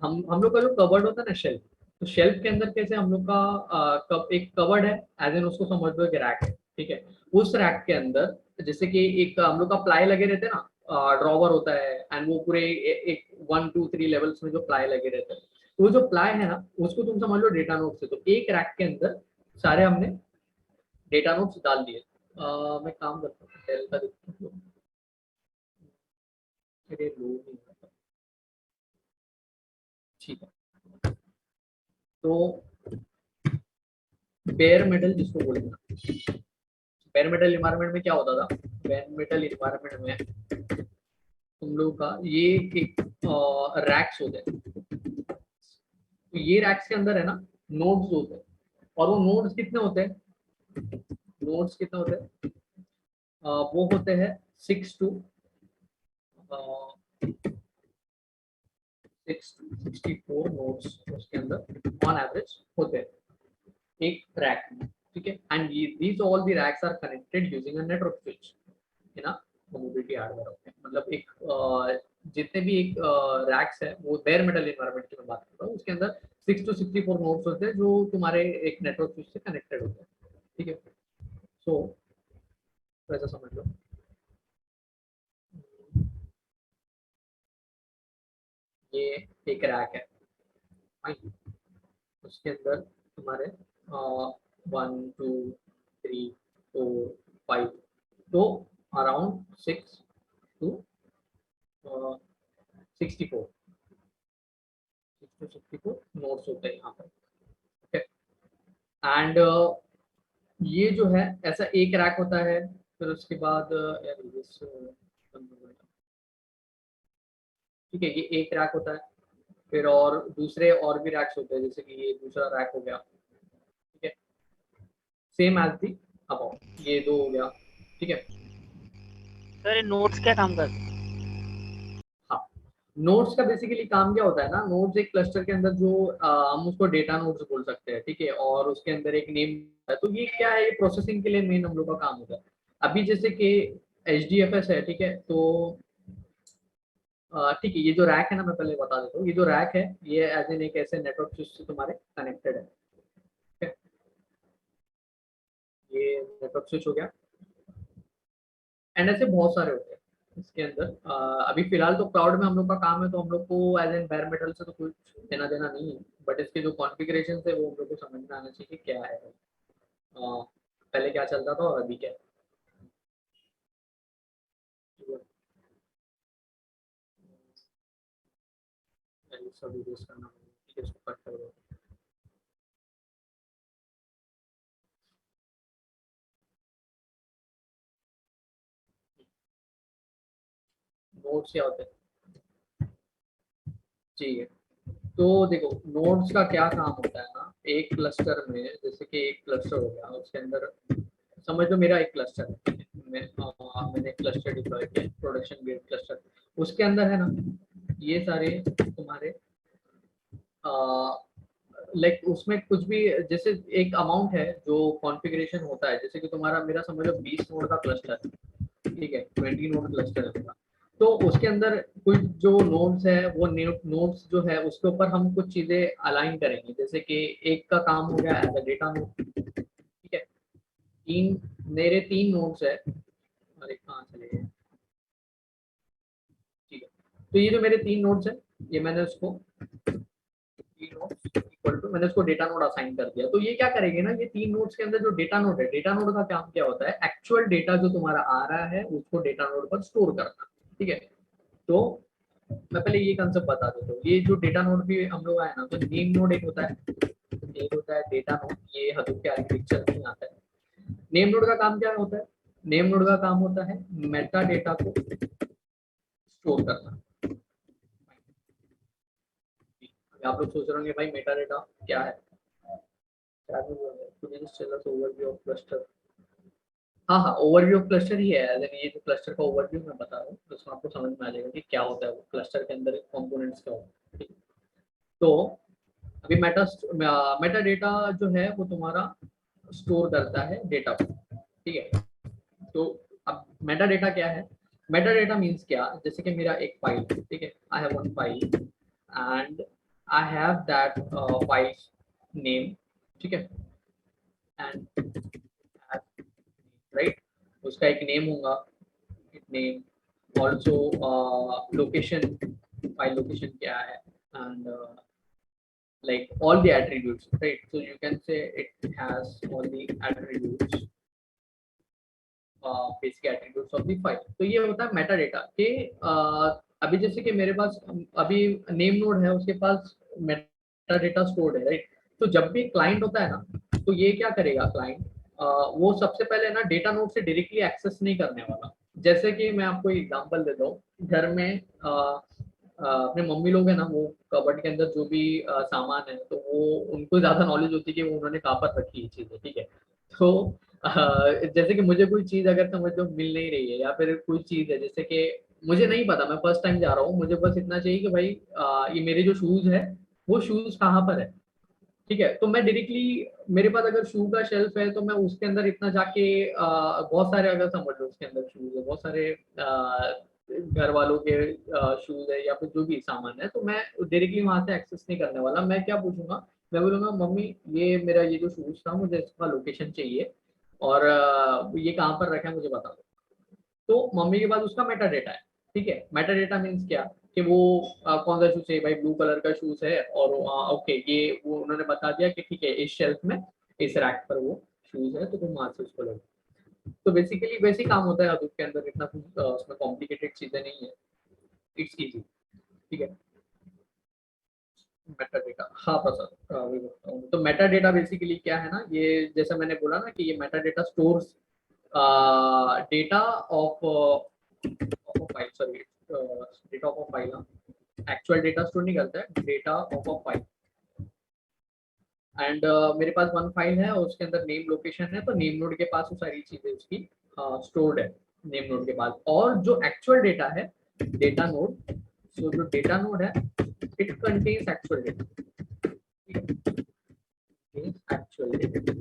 S1: हम लोग का जो कवर्ड होता है ना शेल्फ, तो शेल्फ के अंदर कैसे हम लोग का एक कवर्ड है, एज एन उसको समझ लो एक रैक है, ठीक है। उस रैक के अंदर जैसे कि एक हम लोग का प्लाई लगे रहते हैं ना, ड्रॉवर होता है, एंड वो पूरे एक 1 2 3 लेवल्स में जो प्लाई लगे रहते हैं, तो वो जो प्लाई है ना, उसको तुम समझ लो डेटा नोड से। तो एक रैक के अंदर सारे हमने डेटा नोट्स डाल दिए। मैं काम करता हूँ, डेल का देखता हूँ, मेरे लोड नहीं होता। ठीक है, तो बेयर मेटल जिसको बोलते हैं, बेयर मेटल इन्वायरमेंट में क्या होता था, बेयर मेटल इन्वायरमेंट में तुम लोग का ये एक रैक्स होते हैं। तो ये रैक्स के अंदर है ना नोड्स होते हैं, और वो नोड्स कितने होते हैं, नोड्स कितने होते हैं, वो होते हैं 6 to 64 नोड्स उसके अंदर ऑन एवरेज होते हैं एक रैक में, ठीक है। And these all the racks are connected using a network switch है ना, कमोडिटी हार्डवेयर होते हैं। मतलब एक जितने भी एक रैक्स है, वो बेयर मेटल एनवायरनमेंट की मैं बात कर रहा हूँ, उसके अंदर 6 to 64 नोड्स होते हैं जो तुम्हारे एक नेटवर्क स्विच से कनेक्टेड होते हैं, ठीक है। सो वैसा समझ लो। ये एक रैक है, fine। उसके अंदर तुम्हारे 1 2 3 4 5, तो अराउंड 6 to 64 नोट्स होते हैं यहाँ पर, एंड ये जो है ऐसा एक रैक होता है। फिर उसके बाद ठीक है, ये एक रैक होता है। फिर और दूसरे और भी रैक्स होते हैं, जैसे कि ये दूसरा रैक हो गया, ठीक है, सेम एज दी अबाउट, ये दो हो गया, ठीक है।
S2: सर ये नोट्स क्या काम करते हैं?
S1: हाँ, नोड्स का बेसिकली काम क्या होता है ना, नोड्स एक क्लस्टर के अंदर जो हम उसको डेटा नोड्स बोल सकते हैं, ठीक है, और उसके अंदर एक नेम है। तो ये क्या है, ये प्रोसेसिंग के लिए मेन हम लोग का काम होता है। अभी जैसे कि HDFS है, ठीक है, तो ठीक है, ये जो रैक है ना, मैं पहले बता देता हूँ, ये जो रैक है ये एज एन एक ऐसे नेटवर्क से तुम्हारे कनेक्टेड है, ठीक है। ये नेटवर्क स्विच हो गया, एंड ऐसे बहुत सारे होते हैं इसके अंदर। अभी फिलहाल तो क्लाउड में हम लोग का काम है, तो हम लोग को एज एन बेयर मेटल से तो कुछ देना देना नहीं है, बट इसके जो कॉन्फ़िगरेशन है वो हम लोग को समझ में आना चाहिए कि क्या है, पहले क्या चलता था और अभी क्या है। सब यूज करना, ठीक है, इसको कट कर दो। नोट्स क्या होते हैं, ठीक है। तो देखो नोड्स का क्या काम होता है ना, एक क्लस्टर में, जैसे कि एक क्लस्टर हो गया, उसके अंदर समझ लो मेरा एक क्लस्टर है, मैंने क्लस्टर डिप्लॉय किया, प्रोडक्शन ग्रेड क्लस्टर, उसके अंदर है ना ये सारे तुम्हारे लाइक उसमें कुछ भी, जैसे एक अमाउंट है जो कॉन्फ़िगरेशन होता है, जैसे कि तुम्हारा मेरा समझ लो 20 नोड का क्लस्टर है, ठीक है, 20 नोड क्लस्टर है मेरा। तो उसके अंदर कुछ जो नोड्स है, वो नोड्स जो है उसके ऊपर हम कुछ चीजें अलाइन करेंगे, जैसे कि एक का काम हो गया एज अ डेटा नोड, ठीक है। तीन, मेरे 3 नोड्स है, तो ये जो मेरे 3 नोड्स है, ये मैंने उसको 3 नोड्स इक्वल टू, मैंने उसको डेटा नोड असाइन कर दिया। तो ये क्या करेंगे ना, ये 3 नोड्स के अंदर जो डेटा नोड है, डेटा नोड का काम क्या होता है, एक्चुअल डेटा जो तुम्हारा आ रहा है उसको डेटा नोड पर स्टोर करना। ठीक है, तो मैं पहले ये कंसेप्ट बता देता हूँ। ये जो डेटा नोड भी हम लोग आए ना, तो नेम नोड एक होता है डेटा नोड, ये हडूप के आर्किटेक्चर में आता है। नेम नोड का काम क्या होता है, नेम नोड का काम होता है मेटा डेटा को स्टोर करना। आप लोग सोच रहे होंगे भाई मेटा डेटा क्या है, क्या ओवरव्यू ऑफ क्लस्टर। हाँ हाँ, ओवरव्यू ऑफ क्लस्टर ही है। अगर ये जो क्लस्टर का ओवरव्यू मैं बता रहा हूँ, तो उसमें आपको समझ में आ जाएगा कि क्या होता है वो क्लस्टर के अंदर कंपोनेंट्स क्या होते हैं। तो अभी मेटा डेटा जो है वो तुम्हारा स्टोर करता है डेटा को। ठीक है, तो अब मेटा डेटा क्या है, मेटा डेटा मीन्स क्या, जैसे कि मेरा एक फाइल, ठीक है, I have one file and I have that file name, ठीक है, एंड राइट, उसका एक नेम होगा, name also location, file location क्या है, and like all the attributes, right? So you can say it has all the attributes, basic attributes of the file. तो ये होता है मेटा डेटा के अभी जैसे कि मेरे पास अभी नेम नोड है, उसके पास मेटा डेटा स्टोर्ड है, राइट। तो जब भी क्लाइंट होता है ना, तो ये क्या करेगा क्लाइंट, वो सबसे पहले ना डेटा नोड से डायरेक्टली एक्सेस नहीं करने वाला। जैसे कि मैं आपको एग्जांपल देता हूँ, घर में अपने मम्मी लोग है ना, वो कबर्ड के अंदर जो भी सामान है, तो वो उनको ज्यादा नॉलेज होती है कि वो उन्होंने कहाँ पर रखी है चीजें, ठीक है। तो जैसे कि मुझे कोई चीज अगर समझ लो मिल नहीं रही है, या फिर कोई चीज है जैसे कि मुझे नहीं पता, मैं फर्स्ट टाइम जा रहा हूँ, मुझे बस इतना चाहिए कि भाई ये मेरे जो शूज है वो शूज कहाँ पर है, ठीक है। तो मैं डायरेक्टली, मेरे पास अगर शू का शेल्फ है तो मैं उसके अंदर इतना जाके बहुत सारे, अगर समझ लो उसके अंदर शूज है, बहुत सारे घर वालों के शूज है या फिर जो भी सामान है, तो मैं डायरेक्टली वहां से एक्सेस नहीं करने वाला। मैं क्या पूछूंगा, मैं बोलूंगा मम्मी ये मेरा ये जो शूज था, मुझे इसका लोकेशन चाहिए और ये कहाँ पर रखा है मुझे बता दो। तो मम्मी के पास उसका मेटा डेटा है, ठीक है। मेटा डेटा मीन्स क्या, कि वो कौन सा शूज है भाई, ब्लू कलर का शूज है, और ओके ये वो उन्होंने बता दिया कि ठीक है इस शेल्फ में इस रैक पर वो शूज है, तो तुम वहां से उसको लो। तो बेसिकली वैसे ही काम होता है हडूप के अंदर, इतना कुछ उसमें कॉम्प्लिकेटेड चीजें नहीं है, इट्स इजी, ठीक है। मेटा डेटा, हाँ बस वही बताता हूँ। तो मेटा डेटा बेसिकली क्या है ना, ये जैसा मैंने बोला ना कि ये Meta data stores data of file, sorry data of a file, actual data store नहीं करता है, data of a file. And मेरे पास वन फाइल है और उसके अंदर नेम लोकेशन है, तो नेम नोड के पास वो सारी चीजें उसकी स्टोर्ड है नेम नोड के पास। और जो एक्चुअल डेटा है डेटा नोड, सो जो डेटा नोड है it contains actual data, actual data,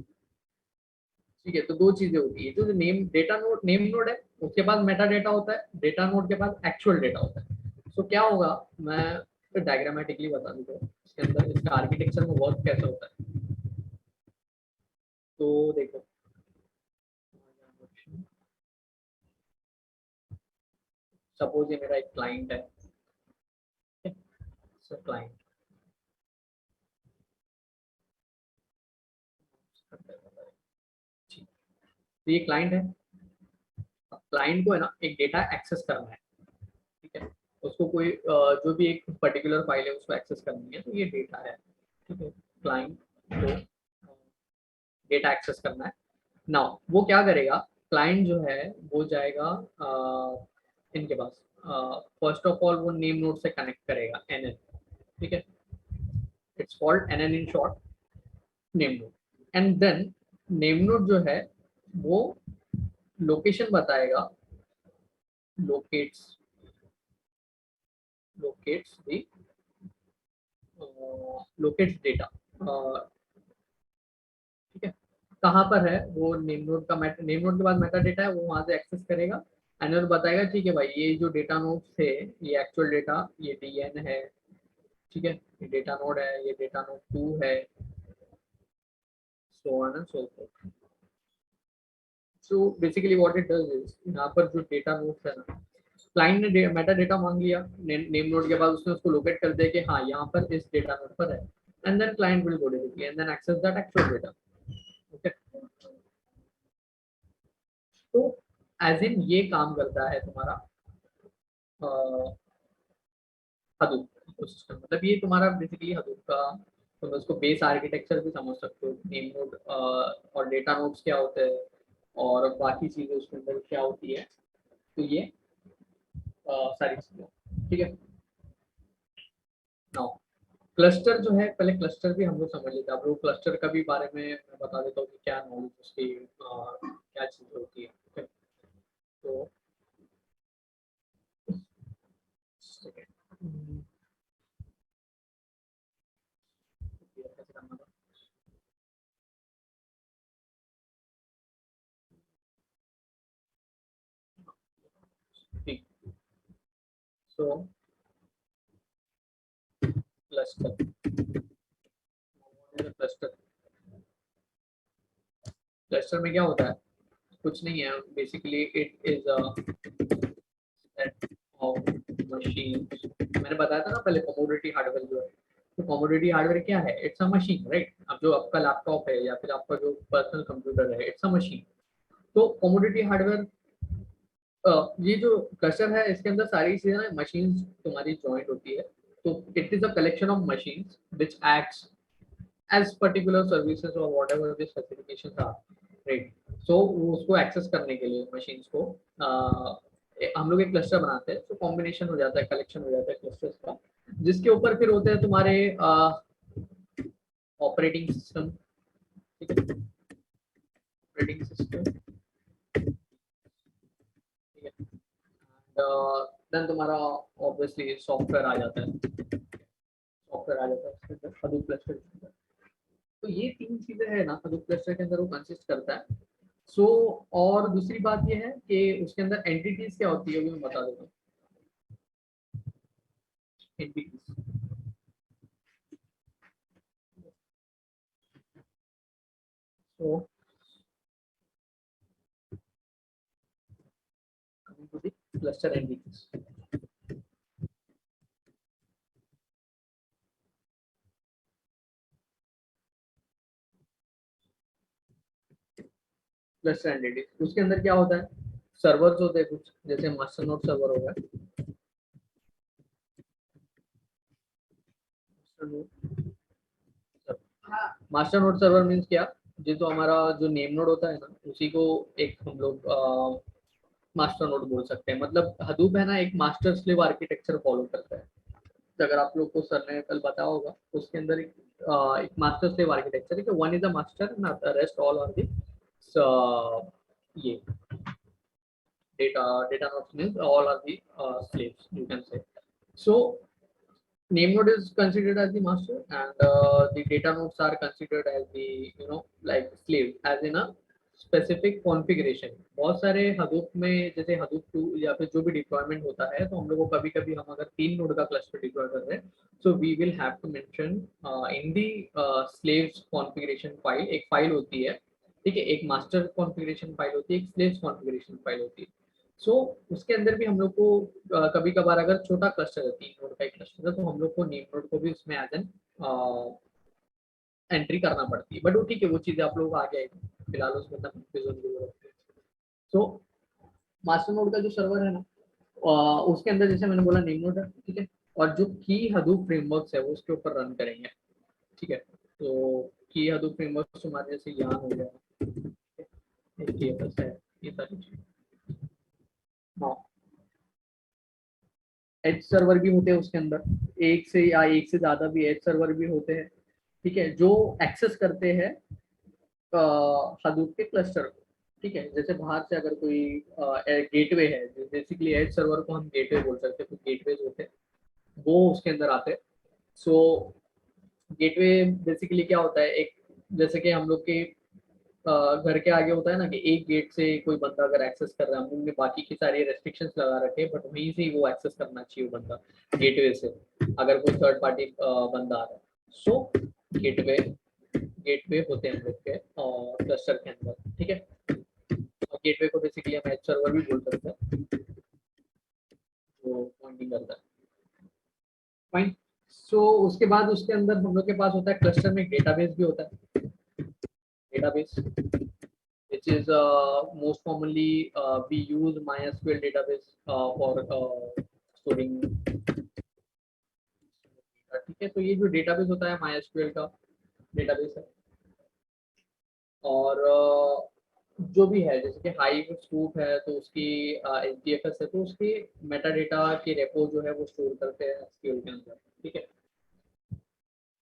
S1: ठीक है। तो दो चीजें होती है, जो name data node name node है उसके पास मेटा डेटा होता है, डेटा नोड के पास एक्चुअल डेटा होता है। सो क्या होगा, मैं डायग्रामेटिकली बता दूंगा इसके अंदर इसका आर्किटेक्चर में वर्क कैसे होता है। तो देखो, सपोज ये मेरा एक क्लाइंट है, क्लाइंट, तो ये क्लाइंट है। क्लाइंट को है ना एक डेटा एक्सेस करना है, ठीक है। उसको कोई जो भी एक पर्टिकुलर फाइल है उसको एक्सेस करनी है, तो ये डेटा है, ठीक है। क्लाइंट को डेटा एक्सेस करना है। नाउ वो क्या करेगा, क्लाइंट जो है वो जाएगा इनके पास, फर्स्ट ऑफ ऑल वो नेम नोड से कनेक्ट करेगा एनएन, ठीक है। It's called NN in short, name node. And then name node जो है वो लोकेशन बताएगा, locates locates the locates data, ठीक है। कहाँ पर है वो नेम नोड का, नेम नोड के बाद मेटा डेटा है वो वहां से एक्सेस करेगा, एंड और बताएगा ठीक है भाई ये जो डेटा नोड थे, ये एक्चुअल डेटा ये डीएन है, ठीक है, ये डेटा नोड है, ये डेटा नोड 2 है, so on and so fourth. So basically what it does is, यहाँ पर जो डेटा नोड्स है ना, क्लाइंट ने मेटा डेटा मांग लिया नेम नोड के बाद, उसने उसको लोकेट कर दिया कि हाँ यहाँ पर इस डेटा नोड पर है, and then client will go directly and then access that actual data. Okay, तो एज इन ये काम करता है तुम्हारा हदूप इकोसिस्टम। मतलब ये तुम्हारा बेसिकली हदूप का, तुम उसको बेस आर्किटेक्चर भी समझ सकते हो, नेम नोड और डेटा नोड्स क्या होते हैं और बाकी चीजें उसके अंदर क्या होती है। तो ये सारी चीजें, ठीक है। नाउ क्लस्टर जो है, पहले क्लस्टर भी हम लोग समझ लेते हैं। अब लोग क्लस्टर का भी बारे में मैं बता देता हूँ कि क्या नॉलेज उसकी क्या चीज होती है। Okay? तो हम्म, कैसे करना था? ठीक, सो क्लस्टर, क्लस्टर क्लस्टर में क्या होता है? कुछ नहीं है, basically it is a set of machine. मैंने बताया था ना पहले, कमोडिटी हार्डवेयर जो है, तो कमोडिटी हार्डवेयर क्या है? It's a machine, right. अब जो आपका लैपटॉप है या फिर आपका जो पर्सनल कंप्यूटर है, इट्स अ मशीन। तो कमोडिटी हार्डवेयर, ये जो क्लस्टर है इसके अंदर सारी चीजें ना मशीन तुम्हारी ज्वाइंट होती है। तो it is a collection of machine which acts as particular services और whatever the specification are, right. So उसको एक्सेस करने के लिए मशीन्स को हम लोग एक क्लस्टर बनाते हैं। तो कॉम्बिनेशन हो जाता है, कलेक्शन हो जाता है क्लस्टर्स का, जिसके ऊपर फिर होते हैं तुम्हारे ऑपरेटिंग सिस्टम, ठीक है, ऑपरेटिंग सिस्टम, ठीक है। देन तुम्हारा ऑब्वियसली सॉफ्टवेयर आ जाता है, सॉफ्टवेयर आ जाता है उसके अंदर, हडूप क्लस्टर के अंदर। तो ये तीन चीजें है ना हडूप क्लस्टर के अंदर, वो कंसिस्ट करता है। सो और दूसरी बात ये है कि उसके अंदर एंटिटीज क्या होती है, वो मैं बता देता हूँ। Entities, so coming to the cluster entities. Cluster entities उसके अंदर क्या होता है? सर्वर्स होते हैं कुछ, जैसे मास्टर नोड सर्वर हो गया। मास्टर नोड सर्वर मीन्स क्या? ये तो हमारा जो नेम नोड होता है ना, उसी को एक हम लोग मास्टर नोड बोल सकते हैं। मतलब हदूप है ना, एक मास्टर स्लेव आर्किटेक्चर फॉलो करता है। तो अगर आप लोग को सर ने कल बताया होगा, उसके अंदर एक मास्टर स्लेव आर्किटेक्चर है कि वन इज अ मास्टर ना, रेस्ट ऑल आर दी ये data nodes means all are the slaves, you can say. So name node is considered as the master, and the data nodes are considered as the like slave, as in a specific configuration. बहुत सारे हदूप में, जैसे हदूप 2 या फिर जो भी deployment होता है, तो हम लोग को कभी कभी हम अगर 3 नोड का क्लस्टर डिप्लॉय कर रहे हैं, so we will have to mention in the slaves configuration file. एक फाइल होती है, ठीक है, एक मास्टर कॉन्फ़िगरेशन फाइल होती है, एक स्लेव्स कॉन्फ़िगरेशन फाइल होती है। सो उसके अंदर भी हम लोग को कभी कभार अगर छोटा क्लस्टर है, 3 नोड का एक क्लस्टर है, तो हम लोग को नेम नोड को भी उसमें एज एन एंट्री करना पड़ती है। बट वो ठीक है, वो चीजें आप लोगों को आ जाएगी, फिलहाल उसमें इतना कंफ्यूजन नहीं होती है। सो मास्टर नोड का जो सर्वर है ना, उसके अंदर जैसे मैंने बोला नेम नोड है, ठीक है, और जो की हदूप फ्रेमवर्क्स है वो उसके ऊपर रन करेंगे, ठीक है। तो की हदूप फ्रेमवर्क्स हमारे जैसे यान हो गया, एचडीएफएस है, ये सारी चीजें। हाँ, एज सर्वर भी होते हैं उसके अंदर, एक से या एक से ज्यादा भी एज सर्वर भी होते हैं, ठीक है, जो एक्सेस करते हैं हदूप के क्लस्टर को, ठीक है। जैसे बाहर से अगर कोई गेटवे है, बेसिकली एज सर्वर को हम गेटवे बोल सकते हैं, कुछ गेटवेज होते हैं, वो उसके अंदर आते हैं। सो गेटवे बेसिकली क्या होता है, एक जैसे कि हम लोग के घर के आगे होता है ना, कि एक गेट से कोई बंदा अगर एक्सेस कर रहा है, हमने बाकी की सारी रेस्ट्रिक्शंस लगा रखे हैं, बट वहीं से ही वो एक्सेस करना चाहिए वो बंदा, गेटवे से, अगर कोई थर्ड पार्टी बंदा आ रहा है। सो गेटवे गेटवे होते हैं हम लोग के क्लस्टर के अंदर, ठीक है। और गेटवे को बेसिकली हम एज सर्वर भी बोल सकते हैं। नहीं करता। फाइन। सो उसके बाद उसके अंदर हम लोग के पास होता है क्लस्टर में डेटाबेस भी होता है। Database which is most commonly we use MySQL database for storing। ठीक है, तो ये जो डेटाबेस होता है MySQL का डेटाबेस है। और जो भी है जैसे कि हाइव स्कूप है तो उसकी HDFS है तो उसके मेटा डेटा के रेपो जो है वो स्टोर करते हैं एसक्यूएल के अंदर। ठीक है,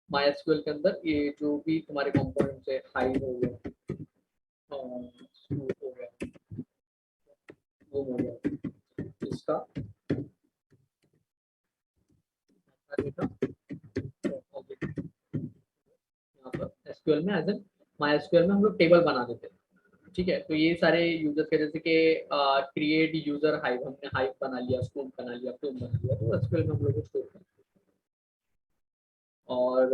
S1: MySQL के अंदर ये जो भी तुम्हारे कंपोनेंट्स है, हाइव हो गया, स्कूप हो गया, वो हो गया, इसका डेटा यहाँ पर एसक्यूएल में एज एन MySQL में हम लोग टेबल बना देते हैं। ठीक है, तो ये सारे यूजर्स के जैसे कि क्रिएट यूजर हाइव, हमने हाइव बना लिया, स्कूप बना लिया, फ्लूम बना लिया, तो एसक्यूएल में हम लोग स्टोर करते हैं। और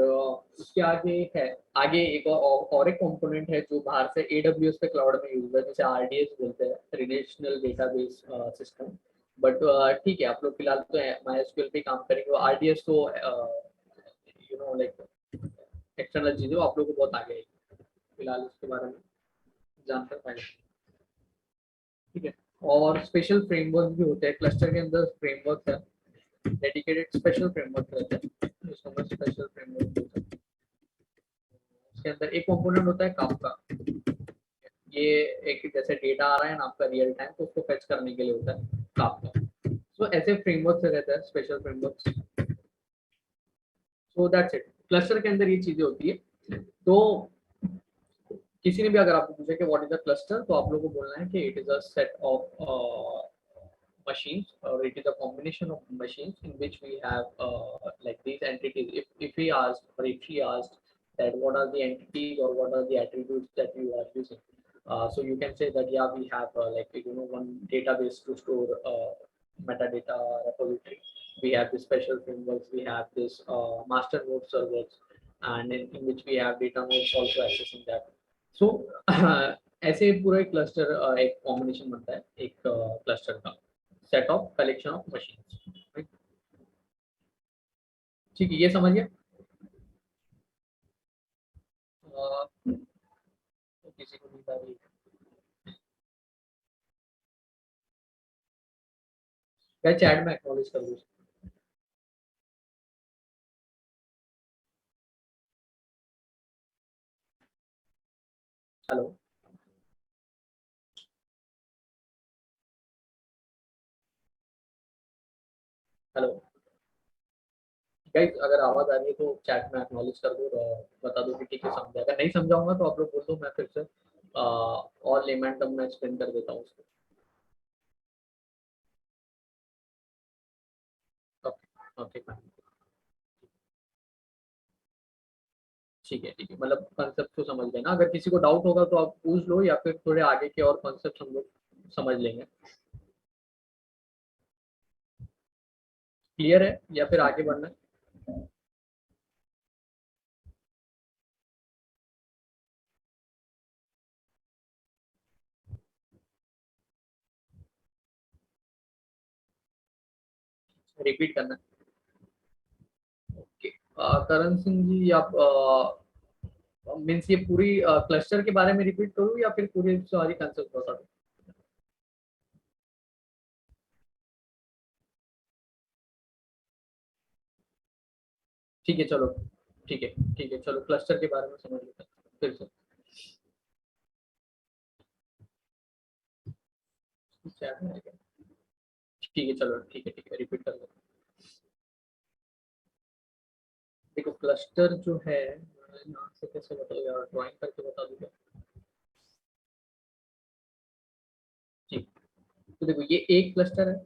S1: उसके आगे है, आगे एक और एक कंपोनेंट है जो बाहर से AWS पे क्लाउड में यूज होता है, जैसे RDS बोलते हैं, रिलेशनल डेटाबेस सिस्टम। बट ठीक है, आप लोग फिलहाल तो MySQL पे काम करेंगे। RDS तो यू नो लाइक एक्सटर्नल चीज़ है, आप लोग को बहुत आगे है, फिलहाल उसके बारे में जानकर पाएंगे। ठीक है, और स्पेशल फ्रेमवर्क भी होते हैं क्लस्टर के अंदर। फ्रेमवर्क है, डेडिकेटेड स्पेशल फ्रेमवर्क रहते हैं, जिसको हम स्पेशल फ्रेमवर्क बोलते हैं। उसके अंदर एक कंपोनेंट होता है काफका। ये एक जैसे डेटा आ रहा है ना आपका रियल टाइम, तो उसको फेच करने के लिए होता है काफका। सो ऐसे फ्रेमवर्क से रहता है, special framework. So that's it, cluster के अंदर ये चीजें होती है। तो किसी ने भी अगर आपको पूछा कि व्हाट इज द क्लस्टर, तो आप लोगों को बोलना है कि it is a set of machines, or it is a combination of machines in which we have like these entities. If we asked, or if she asked that what are the entities or what are the attributes that you are using, so you can say that yeah, we have like one database to store metadata repository. We have this special frameworks, we have this master node servers, and in which we have data nodes also accessing that. So ऐसे पूरा एक cluster, एक combination बनता है एक cluster का, set of collection of machines. ठीक है, ये समझिए। तो किसी को नींद आ रही है क्या, चैट में एक्नॉलेज कर दो। हेलो, हेलो गाइस, अगर आवाज आ रही है तो चैट में एक्नॉलेज कर दो और बता दो कि ठीक है समझा। अगर नहीं समझाऊंगा तो आप लोग बोल दो, मैं फिर से और लेमैन टर्म में एक्सप्लेन कर देता हूँ उसको। ओके ओके, ठीक है, मतलब कॉन्सेप्ट को समझ लेना। अगर किसी को डाउट होगा तो आप पूछ लो, या फिर थोड़े आगे के और कॉन्सेप्ट हम लोग समझ लेंगे। क्लियर है या फिर आगे बढ़ना है? रिपीट करना है? ओके, करण सिंह जी, आप मीन्स ये पूरी क्लस्टर के बारे में रिपीट करूँ या फिर पूरी सारी कंसेप्ट बता दूँ? ठीक है चलो, ठीक है चलो, क्लस्टर के बारे में समझ लेते हैं फिर से। चैट में है क्या? ठीक है चलो, ठीक है रिपीट कर लो। देखो क्लस्टर जो है, यहाँ से कैसे बताओ यार, ड्राइंग करके बता दूँ क्या? ठीक, तो देखो ये एक क्लस्टर है,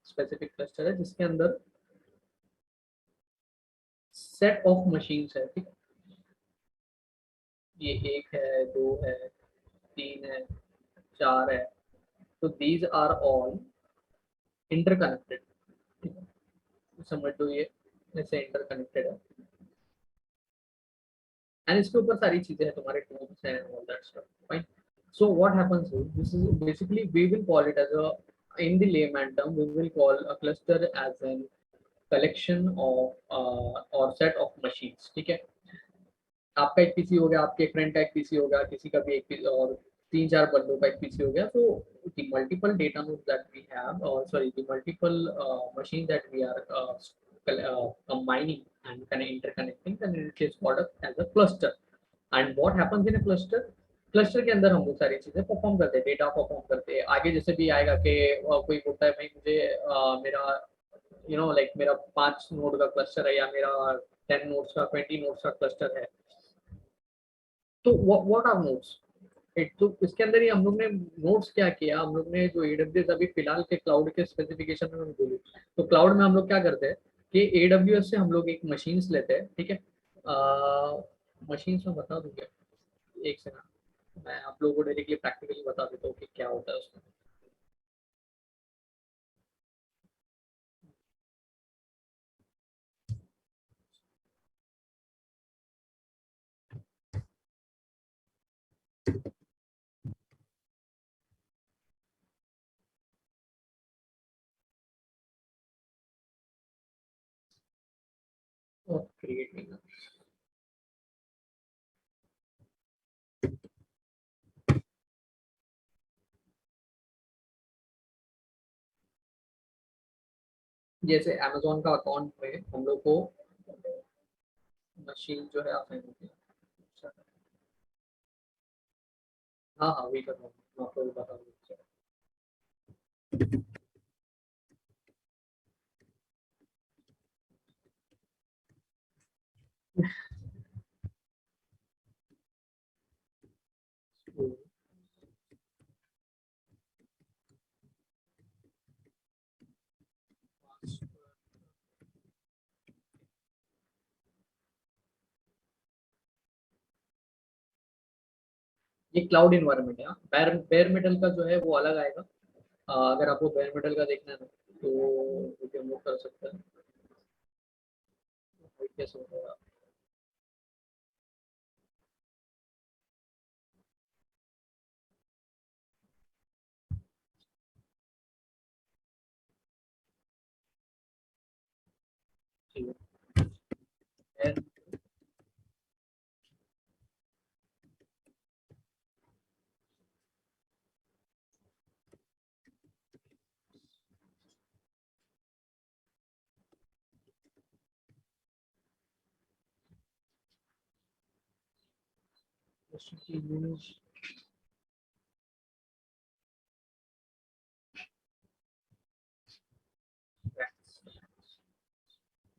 S1: स्पेसिफिक क्लस्टर है जिसके अंदर सेट ऑफ मशीन्स है। ठीक है, ये एक है, दो है, तीन है, चार है, तो दीज आर ऑल इंटरकनेक्टेड। ठीक है, समझ लो ये ऐसे इंटरकनेक्टेड है, एंड इसके ऊपर सारी चीजें हैं, तुम्हारे टूल्स हैं, all that stuff. Fine. So what happens is, this is basically, we will call it as a, in the layman term, we will call a cluster as an collection of or set of machines. ठीक है, आपका एक PC हो गया, आपके friend का एक PC हो गया, किसी का भी एक पीसी, और तीन चार बंदों का एक पीसी हो गया. So the multiple data nodes that we have, or sorry, the multiple machines that we are combining and kind of interconnecting, then it is called as a cluster. And what happens in a cluster? Cluster के अंदर हम लोग सारी चीजें perform करते हैं, data perform करते हैं. आगे जैसे भी आएगा कि कोई बोलता है भाई मुझे मेरा लाइक मेरा 5 नोड का क्लस्टर है, या मेरा 10 नोड्स का 20 नोड्स का क्लस्टर है. तो व्हाट आर नोड्स? एक तो इसके अंदर ही हम लोग ने नोड्स क्या किया, हम लोग ने जो एडब्ल्यूएस अभी फिलहाल के क्लाउड के स्पेसिफिकेशन में मैं बोलूँ, तो क्लाउड में हम लोग क्या करते हैं कि एडब्ल्यूएस से हम लोग एक मशीन्स लेते हैं. ठीक है, मशीन्स में बता दूं क्या, एक सेकंड, मैं आप लोगों को डायरेक्टली प्रैक्टिकली बता देता हूँ कि क्या होता है उसमें. क्रिएटिंग, जैसे अमेजोन का अकाउंट में हम लोग को मशीन जो है असाइन होती है. हाँ हाँ, वही कर रहा हूँ, मैं आपको बता दूँ. ये क्लाउड इन्वायरमेंट है. बेयर मेटल का जो है वो अलग आएगा. अगर आपको बेयर मेटल का देखना है ना, तो हम लोग कर सकते हैं. कैसे होगा? ठीक है,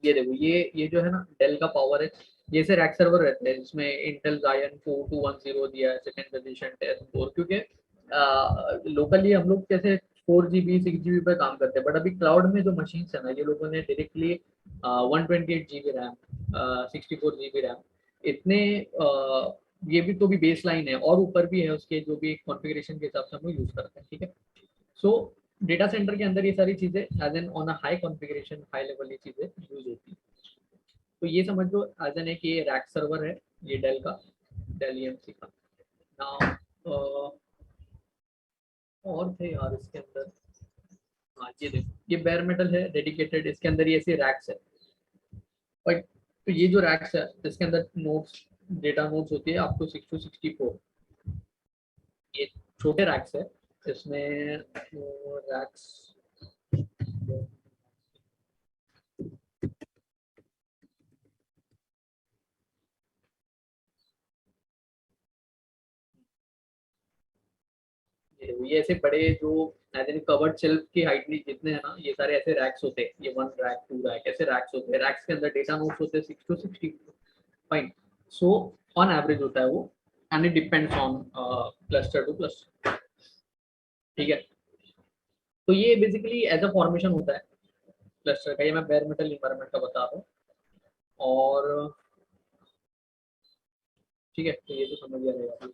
S1: ये देखो, ये जो है ना डेल का पावर है. ये से रैक सर्वर रहते हैं जिसमें इंटेल Xeon 4210 दिया है, सेकंड जनरेशन 10 कोर. क्योंकि लोकली हम लोग जैसे 4 GB 6 GB पे काम करते हैं, बट अभी क्लाउड में जो मशीन है ना, ये लोगों ने directly 128 GB RAM, 64 GB RAM, इतने ये भी तो भी बेस लाइन है, और ऊपर भी है उसके जो भी कॉन्फ़िगरेशन के हिसाब से हम लोग यूज करते हैं. ठीक है, सो डेटा सेंटर के अंदर ये सारी चीजें as an on a high configuration, high level ये चीजें यूज होती है. तो ये समझ लो एज एन, एक ये रैक सर्वर है, ये डेल का, डेल ईएमसी का. नाउ और थे यार इसके अंदर. हाँ, ये देखो, ये बेयर मेटल है डेडिकेटेड, इसके अंदर ये ऐसे रैक्स है. और तो ये जो रैक्स है इसके अंदर नोट्स, डेटा नोट्स होती है आपको 6 to 64. ये छोटे रैक्स है, इसमें रैक्स, ये ऐसे बड़े जो एज इन कवर्ड शेल्फ की हाइट में जितने हैं ना, ये सारे ऐसे रैक्स होते हैं. ये 1 रैक 2 रैक ऐसे रैक्स होते हैं. रैक्स के अंदर डेटा नोट्स होते हैं 6 to 60. Fine. So on average होता है वो, and it depends on cluster two cluster. ठीक है, तो ये बेसिकली एज अ फॉर्मेशन होता है क्लस्टर का. ये मैं बेयर मेटल इन्वायरमेंट का बता रहा हूँ. और ठीक है, तो ये तो समझ गया रहेगा,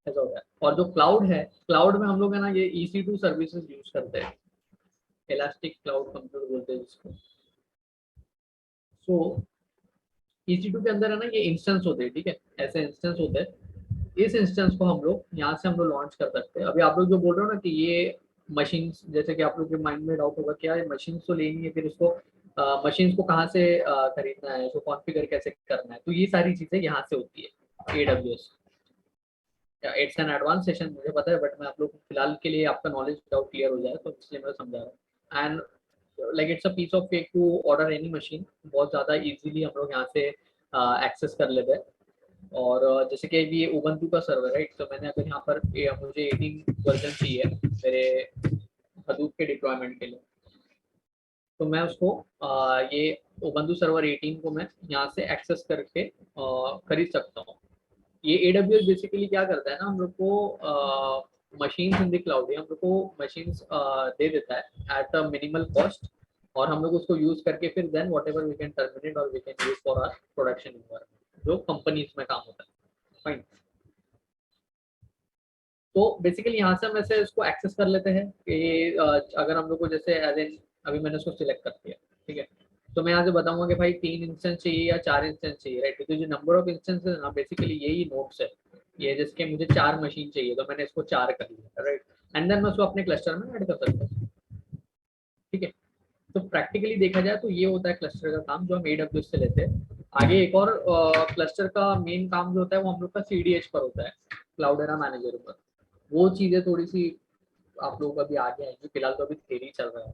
S1: ऐसा होता है. और जो क्लाउड है, क्लाउड में हम लोग है ना ये EC2 सर्विसेज यूज करते हैं, इलास्टिक क्लाउड कंप्यूटर बोलते हैं जिसको. सो EC2 के अंदर है ना ये इंस्टेंस होते हैं. ठीक है, ऐसे इंस्टेंस होते हैं इस इंस्टेंस को हम लोग यहाँ से हम लोग लॉन्च कर सकते हैं। अभी आप लोग जो बोल रहे हो ना कि ये मशीन्स, जैसे कि आप लोग के माइंड में डाउट होगा क्या ये मशीन्स तो लेनी है, फिर उसको मशीन्स को कहाँ से खरीदना है, उसको कॉन्फ़िगर कैसे करना है, तो ये सारी चीजें यहाँ से होती है AWS। It's an advance session मुझे पता है, बट मैं आप लोग को फिलहाल के लिए आपका नॉलेज डाउट क्लियर हो जाए तो इसलिए मैं समझा रहा हूँ। And like it's a piece of cake to order any machine, बहुत ज़्यादा इजीली हम लोग यहाँ से एक्सेस कर लेते हैं। और जैसे कि अभी ये उबंटू का सर्वर है, राइट, तो मैंने अगर यहाँ पर मुझे 18 वर्जन चाहिए मेरे हडूप के डिप्लॉयमेंट के लिए, तो मैं उसको ये उबंटू सर्वर 18 को मैं यहाँ से एक्सेस करके खरीद सकता हूँ। ये AWS बेसिकली क्या करता है ना, हम लोग को मशीन्स इन द क्लाउड, हम लोग को मशीन्स दे देता है एट अ मिनिमल कॉस्ट, और हम लोग उसको यूज करके फिर then whatever we can terminate और we can use for our production environment, जो कंपनीज में काम होता है। फाइन। तो बेसिकली यहाँ से हम ऐसे इसको एक्सेस कर लेते हैं कि अगर हम लोग को जैसे एज एन, अभी मैंने उसको सिलेक्ट कर दिया, ठीक है, तो मैं यहाँ से बताऊंगा कि भाई 3 इंस्टेंस चाहिए या 4 इंस्टेंस चाहिए, राइट, तो जो नंबर ऑफ इंस्टेंसेस है ना बेसिकली यही नोट्स है, ये जिसके मुझे 4 मशीन चाहिए तो मैंने इसको 4 कर लिया, राइट, एंड देन मैं उसको अपने क्लस्टर में ऐड कर सकता हूँ। ठीक है, तो प्रैक्टिकली देखा जाए तो ये होता है क्लस्टर का काम जो हम AWS से लेते हैं। आगे एक और क्लस्टर का मेन काम जो होता है वो हम लोग का CDH पर होता है, क्लाउडेरा मैनेजर पर। वो चीजें थोड़ी सी आप लोगों का भी आगे आएंगी, फिलहाल तो अभी थ्योरी चल रहा है,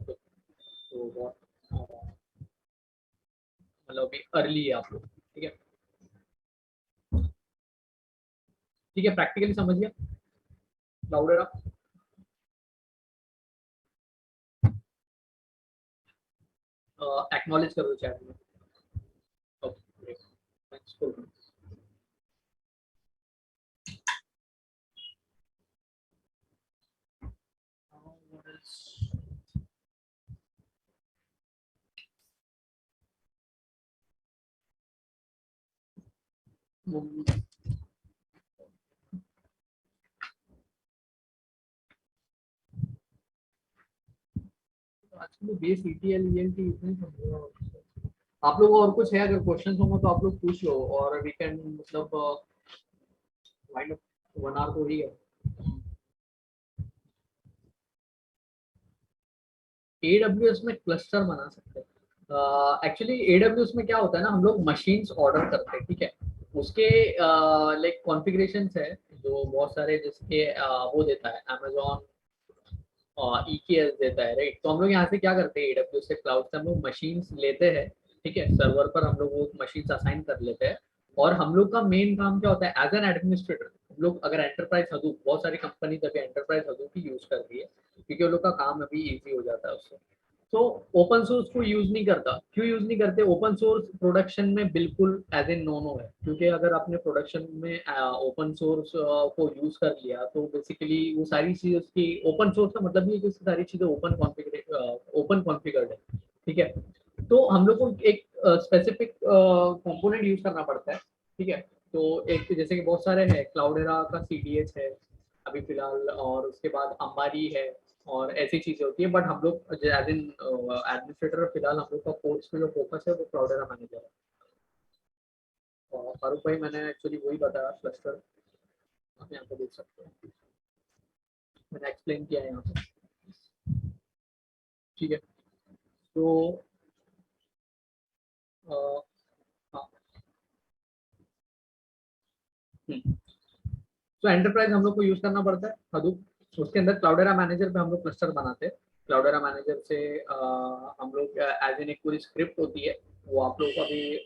S1: तो बहुत मतलब अभी अर्ली है आप लोग। ठीक है, ठीक है, प्रैक्टिकली समझिए क्लाउडेरा। एक्नॉलेज करो चैट में। ओके, थैंक्स फॉर आजकल बेस ETL ELT इतने समझो। आप लोग और कुछ है, अगर क्वेश्चन होंगे तो आप लोग पूछ लो, और वी कैन मतलब वाइंड अप 1 आवर तो ही है। AWS में क्लस्टर बना सकते हैं। एक्चुअली AWS में क्या होता है ना, हम लोग मशीन्स ऑर्डर करते हैं, ठीक है, उसके लाइक कॉन्फ़िगरेशन है जो बहुत सारे, जिसके वो देता है Amazon, EKS देता है, राइट, तो हम लोग यहाँ से क्या करते हैं AWS से क्लाउड से हम लोग मशीन्स लेते हैं, ठीक है, सर्वर पर हम लोग वो मशीन्स असाइन कर लेते हैं। और हम लोग का मेन काम क्या होता है एज एन एडमिनिस्ट्रेटर, हम लोग अगर एंटरप्राइज हदूप, बहुत सारी कंपनी अभी एंटरप्राइज हदूप ही यूज कर रही है क्योंकि उन लोग का काम अभी इजी हो जाता है उससे। तो ओपन सोर्स को यूज नहीं करता, क्यों यूज नहीं करते, ओपन सोर्स प्रोडक्शन में बिल्कुल एज ए नो नो है, क्योंकि अगर आपने प्रोडक्शन में ओपन सोर्स को यूज कर लिया तो बेसिकली वो सारी चीजें उसकी, ओपन सोर्स का मतलब ये है कि सारी चीजें ओपन कॉन्फ़िगर्ड है। ठीक है, तो हम लोग को एक स्पेसिफिक कंपोनेंट यूज करना पड़ता है। ठीक है, तो एक जैसे कि बहुत सारे हैं, क्लाउडेरा का CDH है अभी फिलहाल, और उसके बाद अंबारी है, और ऐसी चीजें होती है, बट हम लोग एज इन एडमिनिस्ट्रेटर फिलहाल हम लोग का कोर्स में जो फोकस है वो क्लाउडेरा मैनेजर है। और फारूक भाई मैंने एक्चुअली वही बताया क्लस्टर, आप यहाँ पे देख सकते हैं, मैंने एक्सप्लेन किया है यहाँ पे। ठीक है, तो अ, हाँ, तो एंटरप्राइज हम लोग को यूज करना पड़ता है हडूप, उसके अंदर क्लाउडेरा मैनेजर पे हम लोग क्लस्टर बनाते हैं। क्लाउडेरा मैनेजर से हम लोग एज एन एक पूरी स्क्रिप्ट होती है, वो आप लोग को अभी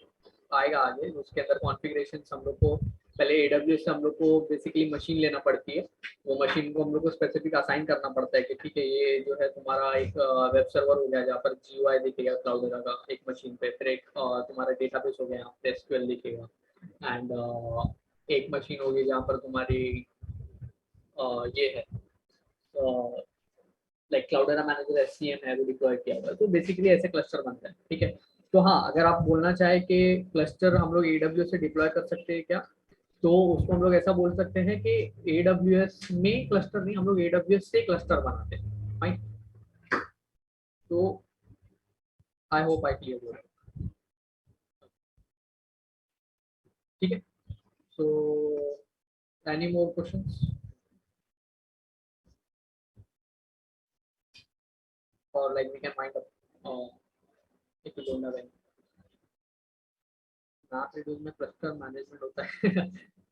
S1: आएगा आगे, उसके अंदर कॉन्फ़िगरेशन हम लोग को पहले AWS से हम लोग को बेसिकली मशीन लेना पड़ती है, वो मशीन को हम लोग को स्पेसिफिक असाइन करना पड़ता है कि ठीक है ये जो है तुम्हारा एक वेब सर्वर हो गया जहाँ पर GUI दिखेगा क्लाउडेरा का एक मशीन पे, फिर एक तुम्हारा डेटाबेस हो गया यहाँ पे SQL दिखेगा, एंड एक मशीन होगी जहाँ पर तुम्हारी ये है लाइक क्लाउडेरा मैनेजर SCM है वो डिप्लॉय किया हुआ है, तो बेसिकली ऐसे क्लस्टर बनता है। ठीक है, तो हाँ अगर आप बोलना चाहे कि क्लस्टर हम लोग AWS से डिप्लॉय कर सकते हैं क्या, तो उसको हम लोग ऐसा बोल सकते हैं कि AWS में क्लस्टर नहीं, हम लोग AWS से क्लस्टर बनाते हैं। फाइन, तो आई होप आई क्लियर हो रहा है। ठीक है, तो Any more questions? Or like we can wind up if you don't have any. MapReduce में cluster management होता है.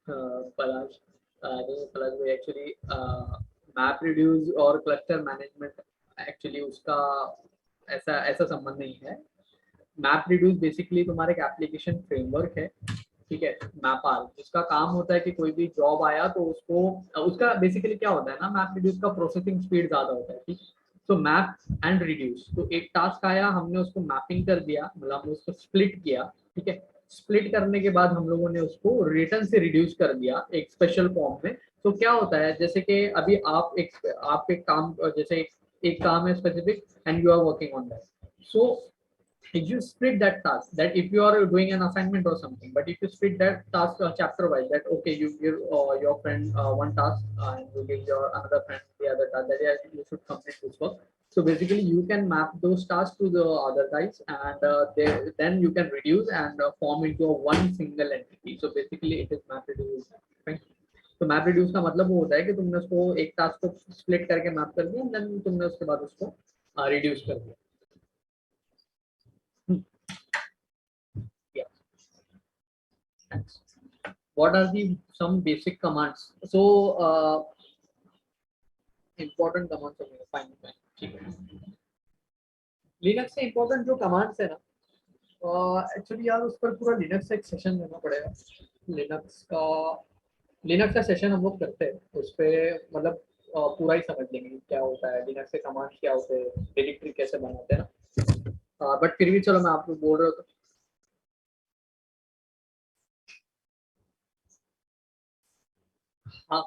S1: पलाश नहीं पलाश भाई एक्चुअली MapReduce और cluster management एक्चुअली उसका ऐसा ऐसा संबंध नहीं है. MapReduce बेसिकली तुम्हारा एक एप्लीकेशन फ्रेमवर्क है, ठीक है. मैपार जिसका काम होता है कि कोई भी जॉब आया तो उसको उसका बेसिकली क्या होता है ना, MapReduce का प्रोसेसिंग स्पीड ज्यादा होता है, ठीक. तो मैप एंड रिड्यूस, तो एक टास्क आया, हमने उसको मैपिंग कर दिया, मतलब हमने उसको स्प्लिट किया, ठीक है. स्प्लिट करने के बाद हम लोगों ने उसको रिटर्न से रिड्यूस कर दिया एक स्पेशल फॉर्म में. तो क्या होता है, जैसे कि अभी आप एक काम, जैसे एक काम है specific and you are working on that. So if you split that task, that if you are doing an assignment or something, but if you split that task chapter wise, that okay, you give your friend one task and you give your another friend the other task, that yeah, you should complete this work. So basically you can map those tasks to the other guys, and then you can reduce and form into a one single entity. So basically it is map reduce. तो map reduce का मतलब वो होता है कि तुमने उसको एक टास्क को स्प्लिट करके मैप कर दिया, देन तुमने उसके बाद उसको रिड्यूस कर दिया. What are the some basic commands? So important commands are fine. ठीक है. Linux से important जो commands है ना, एक्चुअली यार उस पर पूरा Linux से एक सेशन देना पड़ेगा. Linux का सेशन हम लोग करते हैं, उस पे मतलब पूरा ही समझ लेंगे क्या होता है Linux से कमांड्स क्या होते हैं, डायरेक्टरी कैसे बनाते हैं ना. बट फिर भी चलो मैं आपको बोल रहा हूँ. हाँ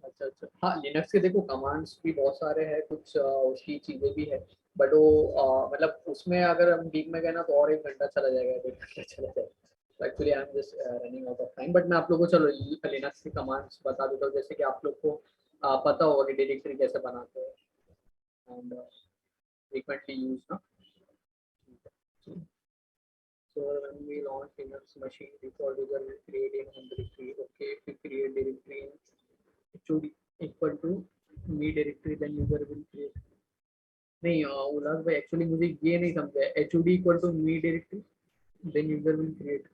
S1: अच्छा अच्छा. हाँ लिनक्स के देखो कमांड्स भी बहुत सारे हैं, कुछ उसकी चीजें भी है, बट वो मतलब उसमें अगर हम डीप में गए ना तो और 1 घंटा चला जाएगा, 1 घंटा चला जाएगा. Actually I am just running out of time, but मैं आप लोगों को चलो लिनक्स के कमांड्स बता देता हूँ, जैसे कि आप लोग को पता होगा कि डायरेक्टरी कैसे बनाते हैं एंड फ्रीक्वेंटली यूज ना. So when we launch Linux machine, default user will create a home directory. Okay, if we create directory HOD equal to me directory, then user will create. नहीं उल्लास भाई actually मुझे ये नहीं समझा. HOD equal to me directory, then user will create.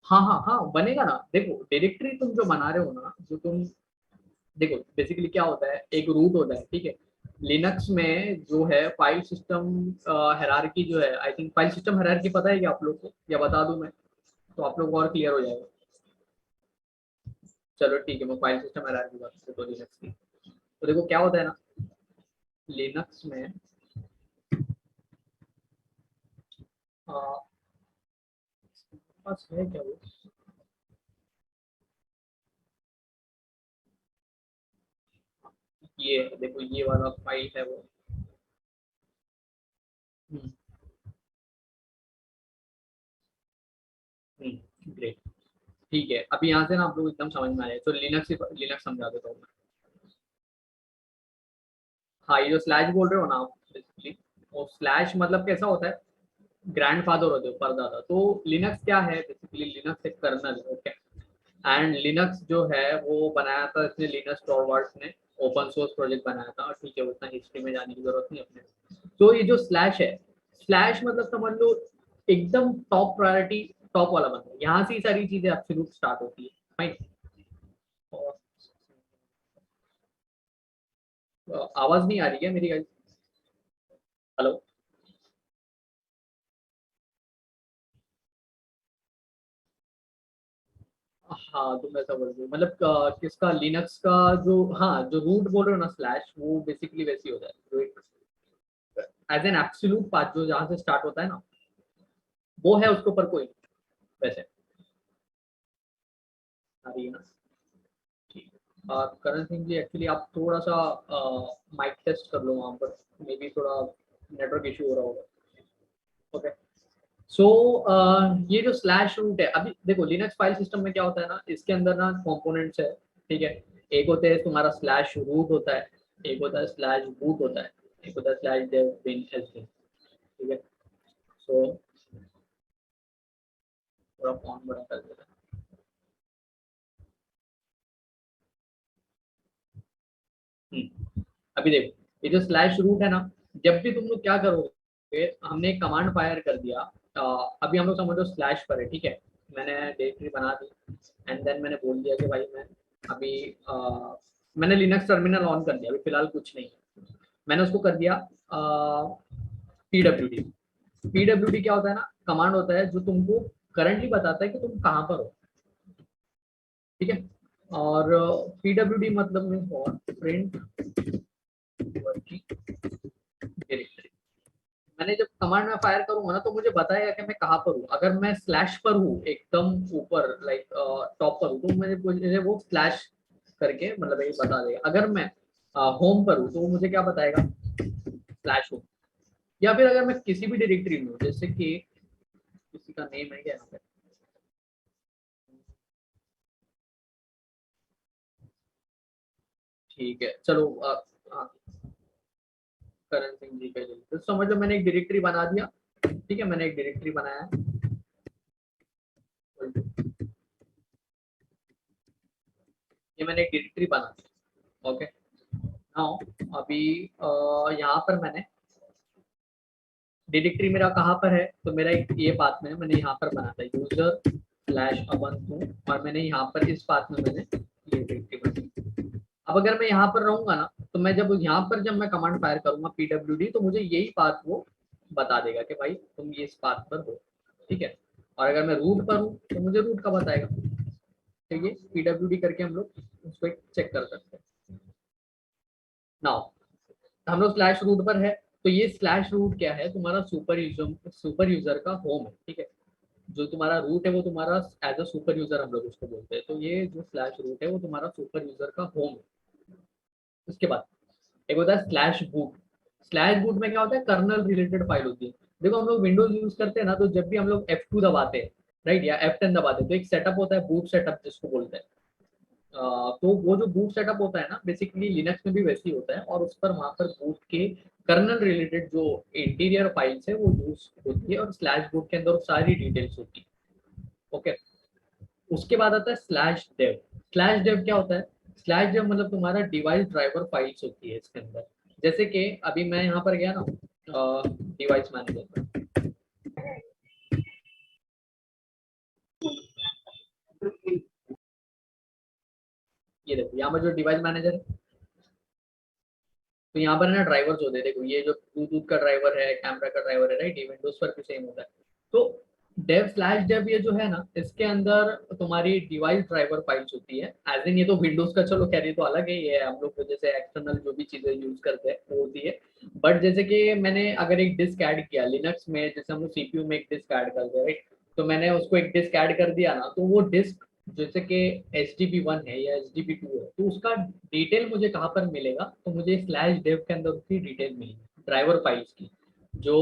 S1: हाँ हाँ हाँ बनेगा ना. देखो डायरेक्टरी तुम जो बना रहे हो ना, जो तुम देखो बेसिकली क्या होता है, एक रूट होता है, ठीक है. लिनक्स में जो है फाइल सिस्टम हायरार्की जो है, I think file system hierarchy पता है कि आप लोग को, या बता दूं मैं तो आप लोग को और क्लियर हो जाएगा. चलो ठीक है, मैं फाइल सिस्टम हायरार्की बात करता हूँ लिनक्स की. तो देखो क्या होता है ना लिनक्स में, पास है क्या वो, ये देखो ये वाला फाइल है वो. ग्रेट. ठीक है, अभी यहाँ से ना आप लोग एकदम समझ में आ जाए. तो लिनक्स समझा देता हूँ मैं. हाँ ये जो स्लैश बोल रहे हो ना आप बेसिकली, वो स्लैश मतलब कैसा होता है, ग्रैंडफादर होते हो, परदादा. तो लिनक्स क्या है बेसिकली, लिनक्स एक कर्नल है. ओके. एंड लिनक्स जो है वो बनाया था इसने लिनस टॉरवाल्ड्स ने, ओपन सोर्स प्रोजेक्ट बनाया था, ठीक है. उतना हिस्ट्री में जाने की जरूरत नहीं अपने. तो ये जो स्लैश है, स्लैश मतलब समझ लो एकदम टॉप प्रायोरिटी, टॉप वाला बंदा. यहाँ से ही सारी चीजें एब्सोल्यूट स्टार्ट होती है. फाइन. आवाज नहीं आ रही है मेरी गाइस? हेलो. हाँ तुम ऐसा बोल रहे हो मतलब किसका, लिनक्स का जो, हाँ जो रूट बोल रहे हो ना स्लैश, वो बेसिकली वैसी होता है जो एज एन एब्सोल्यूट पाथ जो जहाँ से स्टार्ट होता है ना, वो है उसके ऊपर कोई वैसे. आ रही है ना. ठीक है. करण सिंह जी एक्चुअली आप थोड़ा सा माइक टेस्ट कर लो वहाँ पर, मे बी थोड़ा नेटवर्क इशू हो रहा होगा. ओके. सो ये जो स्लैश रूट है, अभी देखो लिनक्स फाइल सिस्टम में क्या होता है ना, इसके अंदर ना कंपोनेंट्स है, ठीक है. एक होते है तुम्हारा स्लैश रूट होता है, एक होता है स्लैश बूट होता है, एक होता है स्लैश डेव बिन एस बिन, ठीक है। सो थोड़ा फॉन्ट बड़ा कर देता है। अभी देखो ये जो स्लैश रूट है ना, जब भी तुम लोग क्या करोगे, हमने एक कमांड फायर कर दिया, अभी हम लोग समझो स्लैश पर है, ठीक है। मैंने डायरेक्टरी बना दी एंड देन मैंने बोल दिया कि भाई मैं अभी मैंने लिनक्स टर्मिनल ऑन कर दिया, अभी फिलहाल कुछ नहीं है। मैंने उसको कर दिया pwd। pwd क्या होता है ना, कमांड होता है जो तुमको करंटली बताता है कि तुम कहाँ पर हो, ठीक है। और pwd मतलब means for print working directory. मैंने जब कमांड में फायर करूंगा ना तो मुझे बताएगा कि मैं कहाँ पर हूँ। अगर मैं स्लैश पर हूँ एकदम ऊपर लाइक टॉप पर हूँ तो मुझे वो स्लैश करके मतलब ये बता देगा। अगर मैं होम पर हूँ तो वो मुझे क्या बताएगा, स्लैश होम। या फिर अगर मैं किसी भी डायरेक्टरी में हूँ, जैसे कि किसी का नेम है क्या यहाँ पे, ठीक है चलो हाँ, करण सिंह जी का तो समझ लो मैंने एक डायरेक्टरी बना दिया, ठीक है। मैंने एक डायरेक्टरी बनाया है, ये मैंने एक डायरेक्टरी बना दी, ओके। नाउ अभी यहाँ पर मैंने डायरेक्टरी मेरा कहाँ पर है, तो मेरा एक ये पाथ में मैंने यहाँ पर बना था यूजर स्लैश अबंतु, और मैंने यहाँ पर इस पाथ में मैंने ये डायरेक्टरी बनाई। अब अगर मैं यहाँ पर रहूंगा ना तो मैं जब यहाँ पर जब मैं कमांड फायर करूंगा pwd तो मुझे यही पाथ वो बता देगा कि भाई तुम ये इस पाथ पर हो, ठीक है। और अगर मैं रूट पर हूँ तो मुझे रूट का बताएगा, ठीक है। pwd करके हम लोग उसको चेक कर सकते हैं। नाउ हम लोग स्लैश रूट पर है, तो ये स्लैश रूट क्या है, तुम्हारा सुपर यूजर का होम है, ठीक है। जो तुम्हारा रूट है वो तुम्हारा एज अ सुपर यूजर हम लोग उसको बोलते हैं, तो ये जो स्लैश रूट है वो तुम्हारा सुपर यूजर का होम है। उसके बाद एक होता है स्लैश बूट। स्लैश बूट में क्या होता है, कर्नल रिलेटेड फाइल होती है। देखो हम लोग विंडोज यूज करते हैं ना, तो जब भी हम लोग F2 दबाते हैं, राइट, या F10 दबाते हैं, तो एक सेटअप होता है बूट सेटअप जिसको बोलते हैं। तो वो जो बूट सेटअप होता है ना, बेसिकली लिनक्स में भी वैसे ही होता है, और उस पर वहां पर बूट के कर्नल रिलेटेड जो इंटीरियर फाइल्स है वो यूज होती है, और स्लैश बूट के अंदर सारी डिटेल्स होती है, ओके। उसके बाद आता है स्लैश डेव। स्लैश डेव क्या होता है, स्लैश डेव मतलब तुम्हारा डिवाइस ड्राइवर फाइल्स होती है इसके अंदर। जैसे कि अभी मैं यहाँ पर गया ना डिवाइस मैनेजर पर, ये देखो यहाँ पर जो डिवाइस मैनेजर है, तो यहाँ पर ना ड्राइवर्स होते हैं, देखो ये जो ब्लूटूथ का ड्राइवर है, कैमरा का ड्राइवर है, राइट, ये विंडोज पर भी सेम होता है। तो डेव स्लैश डेव ये जो है ना, इसके अंदर तुम्हारी डिवाइस ड्राइवर फाइल्स होती है। एज इन ये तो विंडोज का चलो खैर ये तो अलग है, ये हम लोग जैसे एक्सटर्नल जो भी चीजें यूज करते हैं वो होती है। बट जैसे कि मैंने अगर एक डिस्क ऐड किया लिनक्स में, जैसे हम लोग सीपीयू में एक डिस्क ऐड करते हैं, राइट, तो मैंने उसको एक डिस्क ऐड कर दिया ना, तो वो डिस्क जैसे कि HDB1 है या HDB2 है, तो उसका डिटेल मुझे कहाँ पर मिलेगा, तो मुझे स्लैश डेव के अंदर उसकी डिटेल मिलेगी ड्राइवर फाइल्स की। जो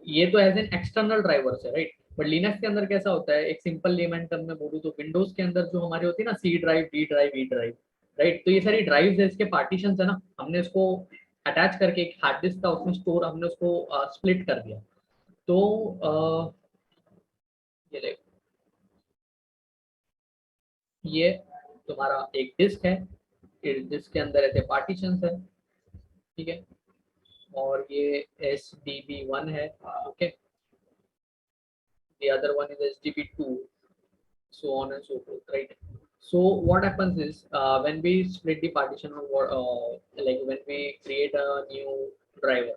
S1: ये तो एज एन एक्सटर्नल ड्राइवर्स है, राइट। बट लिनक्स के अंदर कैसा होता है, एक सिंपल लेमन टर्म में बोलूँ तो विंडोज के अंदर जो हमारी होती है ना C drive, D drive, E drive, right, तो ये सारी ड्राइव्स है, इसके पार्टीशन है ना, हमने इसको अटैच करके एक हार्ड डिस्क का उसमें स्टोर हमने उसको स्प्लिट कर दिया। तो ये देखो ये तुम्हारा एक डिस्क है, इस डिस्क के अंदर ऐसे पार्टीशन है, ठीक है। और ये HDB1 है, okay. The other one is HDB2, so on and so forth, right? So what happens is when we split the partition on what like when we create a new driver,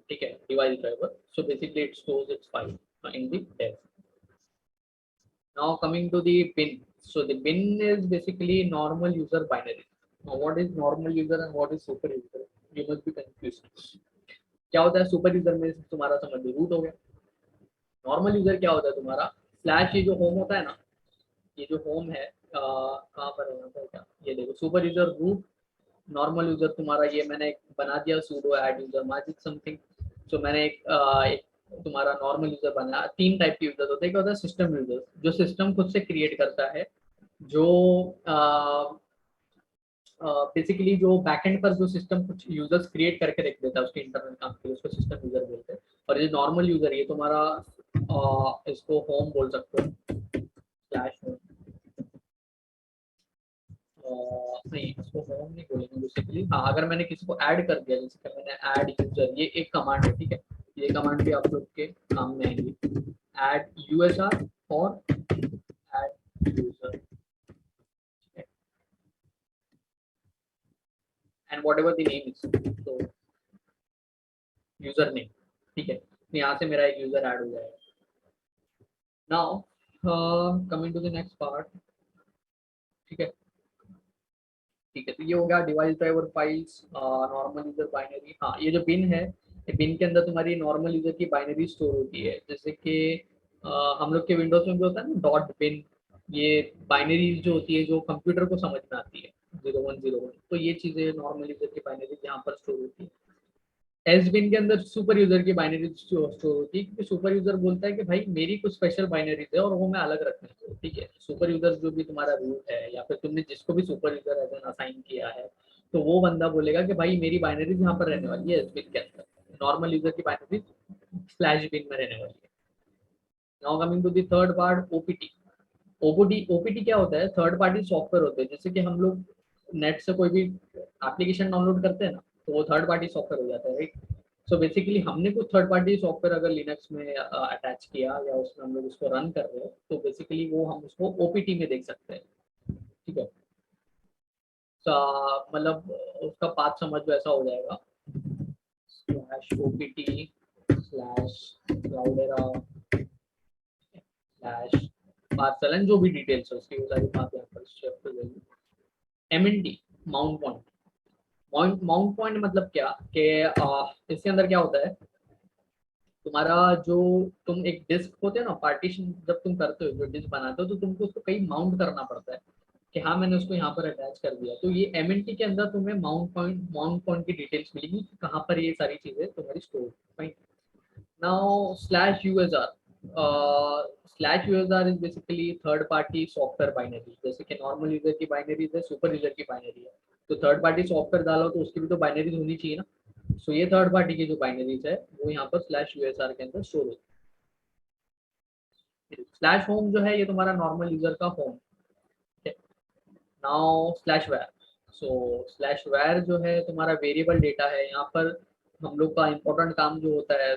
S1: okay, device driver, so basically it stores its file in the dev. Now coming to the bin, so the bin is basically normal user binary. Now what is normal user and what is super user, you must be confused. क्या होता है super user में, तुम्हारा समझ लो root हो गया। Normal user क्या होता है तुम्हारा, स्लैश ये जो होम होता है ना, ये जो होम है कहाँ पर है यहाँ पर क्या, ये देखो super user root. Normal user तुम्हारा ये मैंने एक बना दिया sudo add user magic something. तो मैंने एक तुम्हारा नॉर्मल यूजर बनाया। तीन टाइप के यूजर होते हैं, क्या होता है सिस्टम यूजर, जो सिस्टम खुद से क्रिएट करता है, जो बेसिकली जो बैकएंड पर जो सिस्टम कुछ यूजर्स क्रिएट करके रख देता है उसके इंटरनल काम के लिए, उसको सिस्टम यूजर बोलते हैं। और ये नॉर्मल यूजर, ये तुम्हारा इसको होम बोल सकते हो, स्लैश होम। नहीं, इसको होम नहीं बोलेंगे बेसिकली। हाँ, अगर मैंने किसी को ऐड कर दिया, जैसे कि मैंने ऐड यूजर, ये एक कमांड है, ठीक है। ये कमांड भी आप लोग के काम में आएगी, ऐड यूएसआर और add user, and whatever the name is, तो यूजर नेम, ठीक है। तो यहाँ से मेरा एक यूजर ऐड हो जाएगा। Now coming to the next part, ठीक है। ठीक है, तो ये हो गया device driver files, normal user binary. हाँ, ये जो बिन है, ये बिन के अंदर तुम्हारी नॉर्मल यूजर की बाइनरी स्टोर होती है। जैसे कि हम लोग के विंडोज में भी होता है ना डॉट बिन, ये बाइनरी जो होती है जो कंप्यूटर को समझ में आती है, 0101, तो ये चीजें नॉर्मल यूजर की बाइनरी यहाँ पर स्टोर होती है। एस बिन के अंदर सुपर यूजर की बाइनरी स्टोर होती है, क्योंकि सुपर यूजर बोलता है कि भाई मेरी कुछ स्पेशल बाइनरीज है और वो मैं अलग रखना चाहिए, ठीक है। सुपर यूजर जो भी तुम्हारा रूट है या फिर तुमने जिसको भी super user as an assign किया है, तो वो बंदा बोलेगा कि भाई मेरी बाइनरीज यहाँ पर रहने वाली है एस बिन के अंदर, नॉर्मल यूजर की बाइनरीज स्लैश बिन में रहने वाली है। Now coming to the third part, OPT. OPT OPT क्या होता है? थर्ड पार्टी सॉफ्टवेयर होते हैं। जैसे कि हम लोग नेट से कोई भी एप्लीकेशन डाउनलोड करते हैं ना, तो वो थर्ड पार्टी सॉफ्टवेयर हो जाता है, राइट। सो बेसिकली हमने कुछ थर्ड पार्टी सॉफ्टवेयर अगर लिनक्स में अटैच किया या उसमें हम लोग उसको रन कर रहे हैं, तो बेसिकली वो हम उसको ओपीटी में देख सकते हैं, ठीक है। मतलब उसका पाथ समझ लो ऐसा हो जाएगा, slash OPT slash क्लाउडेरा slash parcel, जो भी डिटेल्स है उसकी वो सारी बात यहाँ पर शेयर कर देंगे। MNT, mount point. Mount point मतलब क्या कि इसके अंदर क्या होता है, तुम्हारा जो तुम एक डिस्क होते हैं ना, पार्टीशन जब तुम करते हो, जो डिस्क बनाते हो, तो तुमको उसको कहीं माउंट करना पड़ता है कि हाँ मैंने उसको यहाँ पर अटैच कर दिया। तो ये एमएनटी के अंदर तुम्हें माउंट पॉइंट की डिटेल्स मिलेगी कि कहाँ पर ये सारी चीजें तुम्हारी store. Fine. Now slash USR, slash USR is basically third party software binary. जैसे कि नॉर्मल यूजर की बाइनरी है, सुपर यूजर की बाइनरी है, तो थर्ड पार्टी सॉफ्टवेयर डालो तो उसकी भी तो बाइनरीज होनी चाहिए ना। सो ये थर्ड पार्टी की जो बाइनरीज है वो यहाँ पर स्लैश यूएसआर के अंदर स्टोर होती है। स्लैश होम जो है ये तुम्हारा नॉर्मल यूजर का होम है। Now slash var, so slash var जो है तुम्हारा वेरिएबल डेटा है। यहाँ पर हम लोग का इंपॉर्टेंट काम जो होता है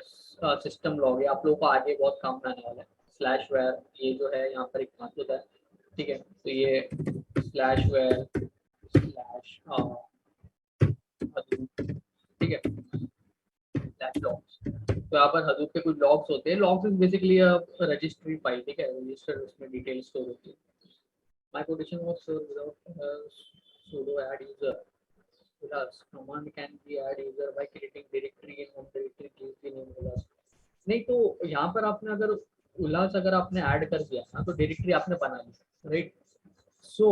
S1: सिस्टम लॉग, ये आप लोग को आगे बहुत काम में आने वाला है। स्लैश वेयर ये जो है यहाँ पर एक बात होता है, ठीक है। तो ये स्लैश वेयर स्लैश, ठीक है, स्लैश लॉग्स। तो यहाँ पर हदूप के कुछ लॉग्स होते हैं। Logs is basically registry file, ठीक है, रजिस्टर, उसमें डिटेल स्टोर होती है। My quotation was stored without sudo add user. Plus command can be add user by creating directory in home directory gives the name ulas. नहीं, तो यहाँ पर आपने अगर उल्लास अगर आपने ऐड कर दिया ना, तो डायरेक्टरी आपने बना ली, राइट। सो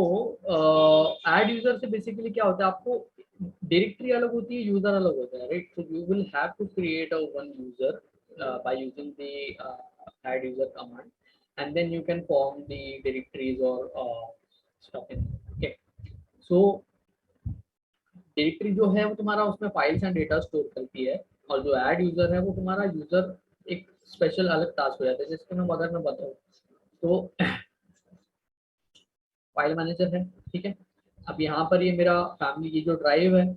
S1: ऐड यूजर से बेसिकली क्या होता है, आपको डायरेक्टरी अलग होती है, यूजर अलग होता है, right. So you will have to create a one user by using the add user command, and then you can form the directories or stuff in, okay. So directory जो है वो तुम्हारा उसमें फाइल्स एंड डेटा स्टोर करती है, और जो add user है वो तुम्हारा यूजर एक स्पेशल अलग टास्क हो जाता है, जिसके मैं अगर मैं बताऊँ तो फाइल मैनेजर है, ठीक है। अब यहाँ पर ये मेरा फैमिली की जो ड्राइव है,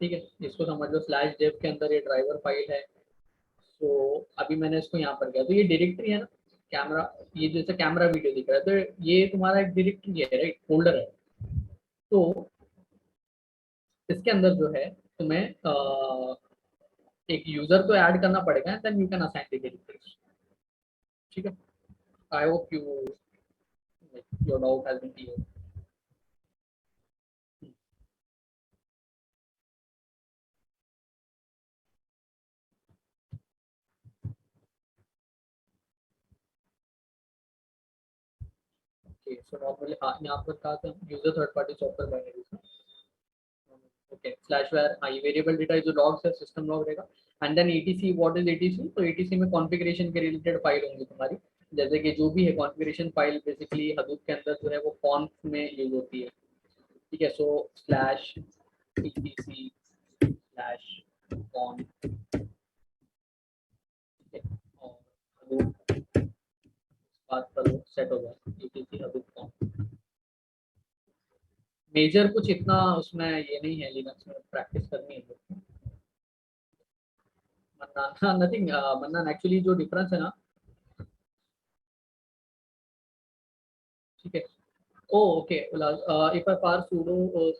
S1: ठीक है, इसको समझ लो स्लैश डेव के अंदर ये ड्राइवर फाइल है। तो अभी मैंने इसको यहाँ पर किया, तो ये डायरेक्टरी है ना, कैमरा, ये जैसे कैमरा वीडियो दिख रहा है, तो ये तुम्हारा एक डायरेक्टरी है, राइट, फोल्डर है। तो इसके अंदर जो है तुम्हें एक यूजर तो ऐड करना पड़ेगा, then you can assign the directories, ठीक है। I hope you your doubt has been clear. Okay, so normally हाँ, यहाँ पर कहा था user third party software binaries, okay. Slash var, हाँ, ये वेरिएबल डेटा जो लॉग्स है, सिस्टम लॉग रहेगा। And then ETC, what is ETC? तो एटीसी में कॉन्फ़िगरेशन के रिलेटेड फाइल होंगी तुम्हारी, जैसे कि जो भी है कॉन्फ़िगरेशन फाइल बेसिकली हडूप के अंदर जो है वो कॉन्फ में यूज होती है। ठीक है। सो स्लैश etc स्लैश ऑन, और hadoop बात करो सेट हो जाए etc hadoop on। मेजर कुछ इतना उसमें ये नहीं है, लिनक्स में प्रैक्टिस करनी है मन्ना, नथिंग मन्ना। एक्चुअली जो डिफरेंस है ना, ठीक है। Oh, okay. Ulas, if I par sudo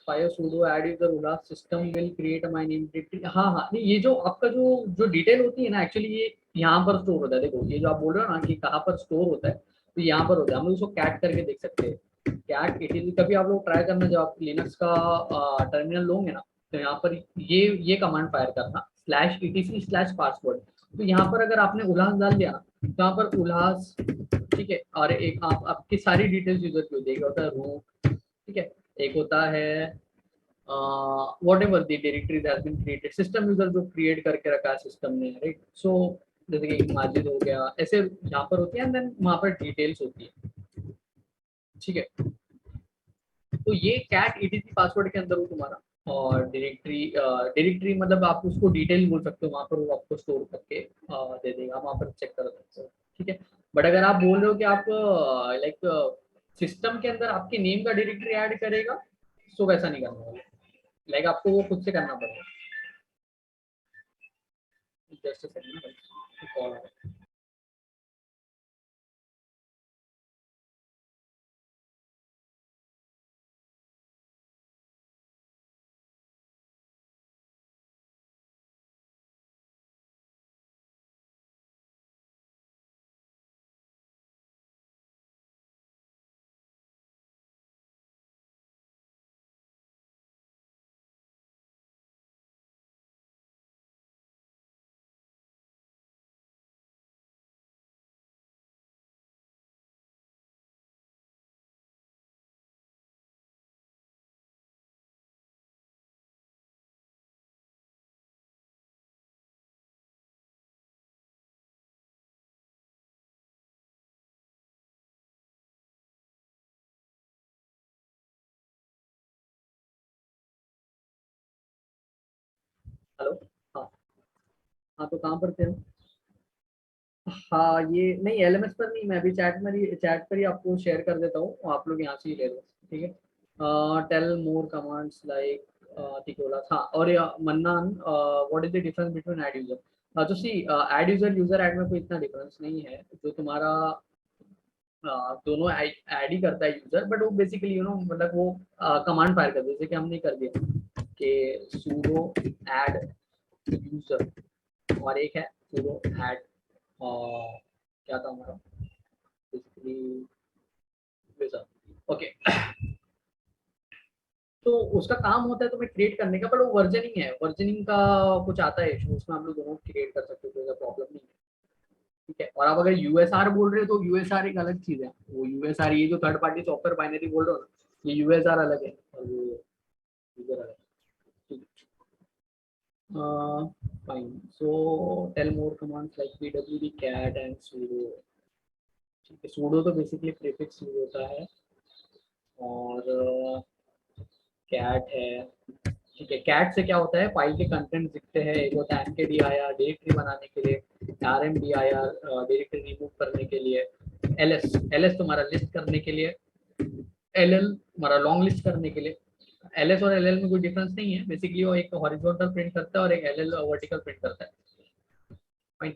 S1: fire sudo add user ulas system will create a my name directory। हाँ हाँ, नहीं ये जो आपका जो जो डिटेल होती है ना, एक्चुअली ये यहाँ पर स्टोर होता है। देखो ये जो आप बोल रहे हो ना कि कहाँ पर स्टोर होता है, तो यहाँ पर होता है। हम लोग उसको कैट करके देख सकते हैं। कैट इट, कभी आप लोग ट्राई करना, जब आप लिनक्स का टर्मिनल लोगे ना, तो यहाँ पर ये कमांड फायर करना स्लैश etc स्लैश पासवर्ड। तो यहाँ पर अगर आपने उल्लास डाल दिया ना, तो यहाँ पर उल्लास, ठीक है। और एक आप आपकी सारी डिटेल्स यूजर की होती है। एक होता है रूट, ठीक है। एक होता है whatever the directory that been created, system user जो क्रिएट करके रखा है सिस्टम ने, राइट। सो जैसे कि माजिद हो गया, ऐसे यहाँ पर होती है, एंड देन वहाँ पर डिटेल्स होती है, ठीक है। तो ये कैट etc पासवर्ड के अंदर हो तुम्हारा। और डायरेक्टरी मतलब आप उसको डिटेल बोल सकते हो, वहाँ पर वो आपको स्टोर करके दे देगा, वहाँ पर चेक कर सकते हो, ठीक है। बट अगर आप बोल रहे हो कि आप लाइक सिस्टम के अंदर आपके नेम का डायरेक्टरी ऐड करेगा, तो वैसा नहीं करना होगा। लाइक आपको वो खुद से करना पड़ेगा। Just second. हेलो। हाँ हाँ, तो कहाँ पर थे हम? हाँ ये नहीं, एलएमएस पर नहीं, मैं अभी चैट पर ही आपको शेयर कर देता हूँ, आप लोग यहाँ से ही ले लो, ठीक है। टेल मोर कमांड्स लाइक, ठीक है बोला। हाँ, और mannan, what is the difference between add user. तो सी ऐड यूजर यूजर ऐड में कोई इतना डिफरेंस नहीं है। जो तुम्हारा दोनों ऐड ही करता है यूजर, बट वो बेसिकली मतलब वो कमांड फायर करता है, जैसे कि हमने कर दिया कि sudo add यूजर, और एक है sudo add क्या था हमारा बेसिकली यूजर, ओके। तो उसका काम होता है तुम्हें क्रिएट करने का, बट वो वर्जनिंग है, वर्जनिंग का कुछ आता है इशू, उसमें हम लोग दोनों क्रिएट कर सकते हो, कोई प्रॉब्लम नहीं है, ठीक है। और आप अगर यूएसआर बोल रहे हो, तो यूएसआर एक अलग चीज है। वो यूएसआर, ये जो थर्ड पार्टी सॉफ्टवेयर बाइनरी बोल रहे हो ना, ये यूएसआर अलग है और वो यूजर अलग है, ठीक है। Fine. So tell more commands like pwd cat and sudo, ठीक है। sudo तो बेसिकली प्रीफिक्स यूज होता है, और कैट है, ठीक है। कैट से क्या होता है, फाइल के कंटेंट दिखते हैं। एक होता है mkdir डायरेक्टरी बनाने के लिए, rmdir डायरेक्टरी रिमूव करने के लिए, ls तुम्हारा लिस्ट करने के लिए, ll तुम्हारा लॉन्ग लिस्ट करने के लिए। ls और ll में कोई डिफरेंस नहीं है, बेसिकली वो एक हॉरिजॉन्टल प्रिंट करता है और एक ll वर्टिकल प्रिंट करता है। फाइन।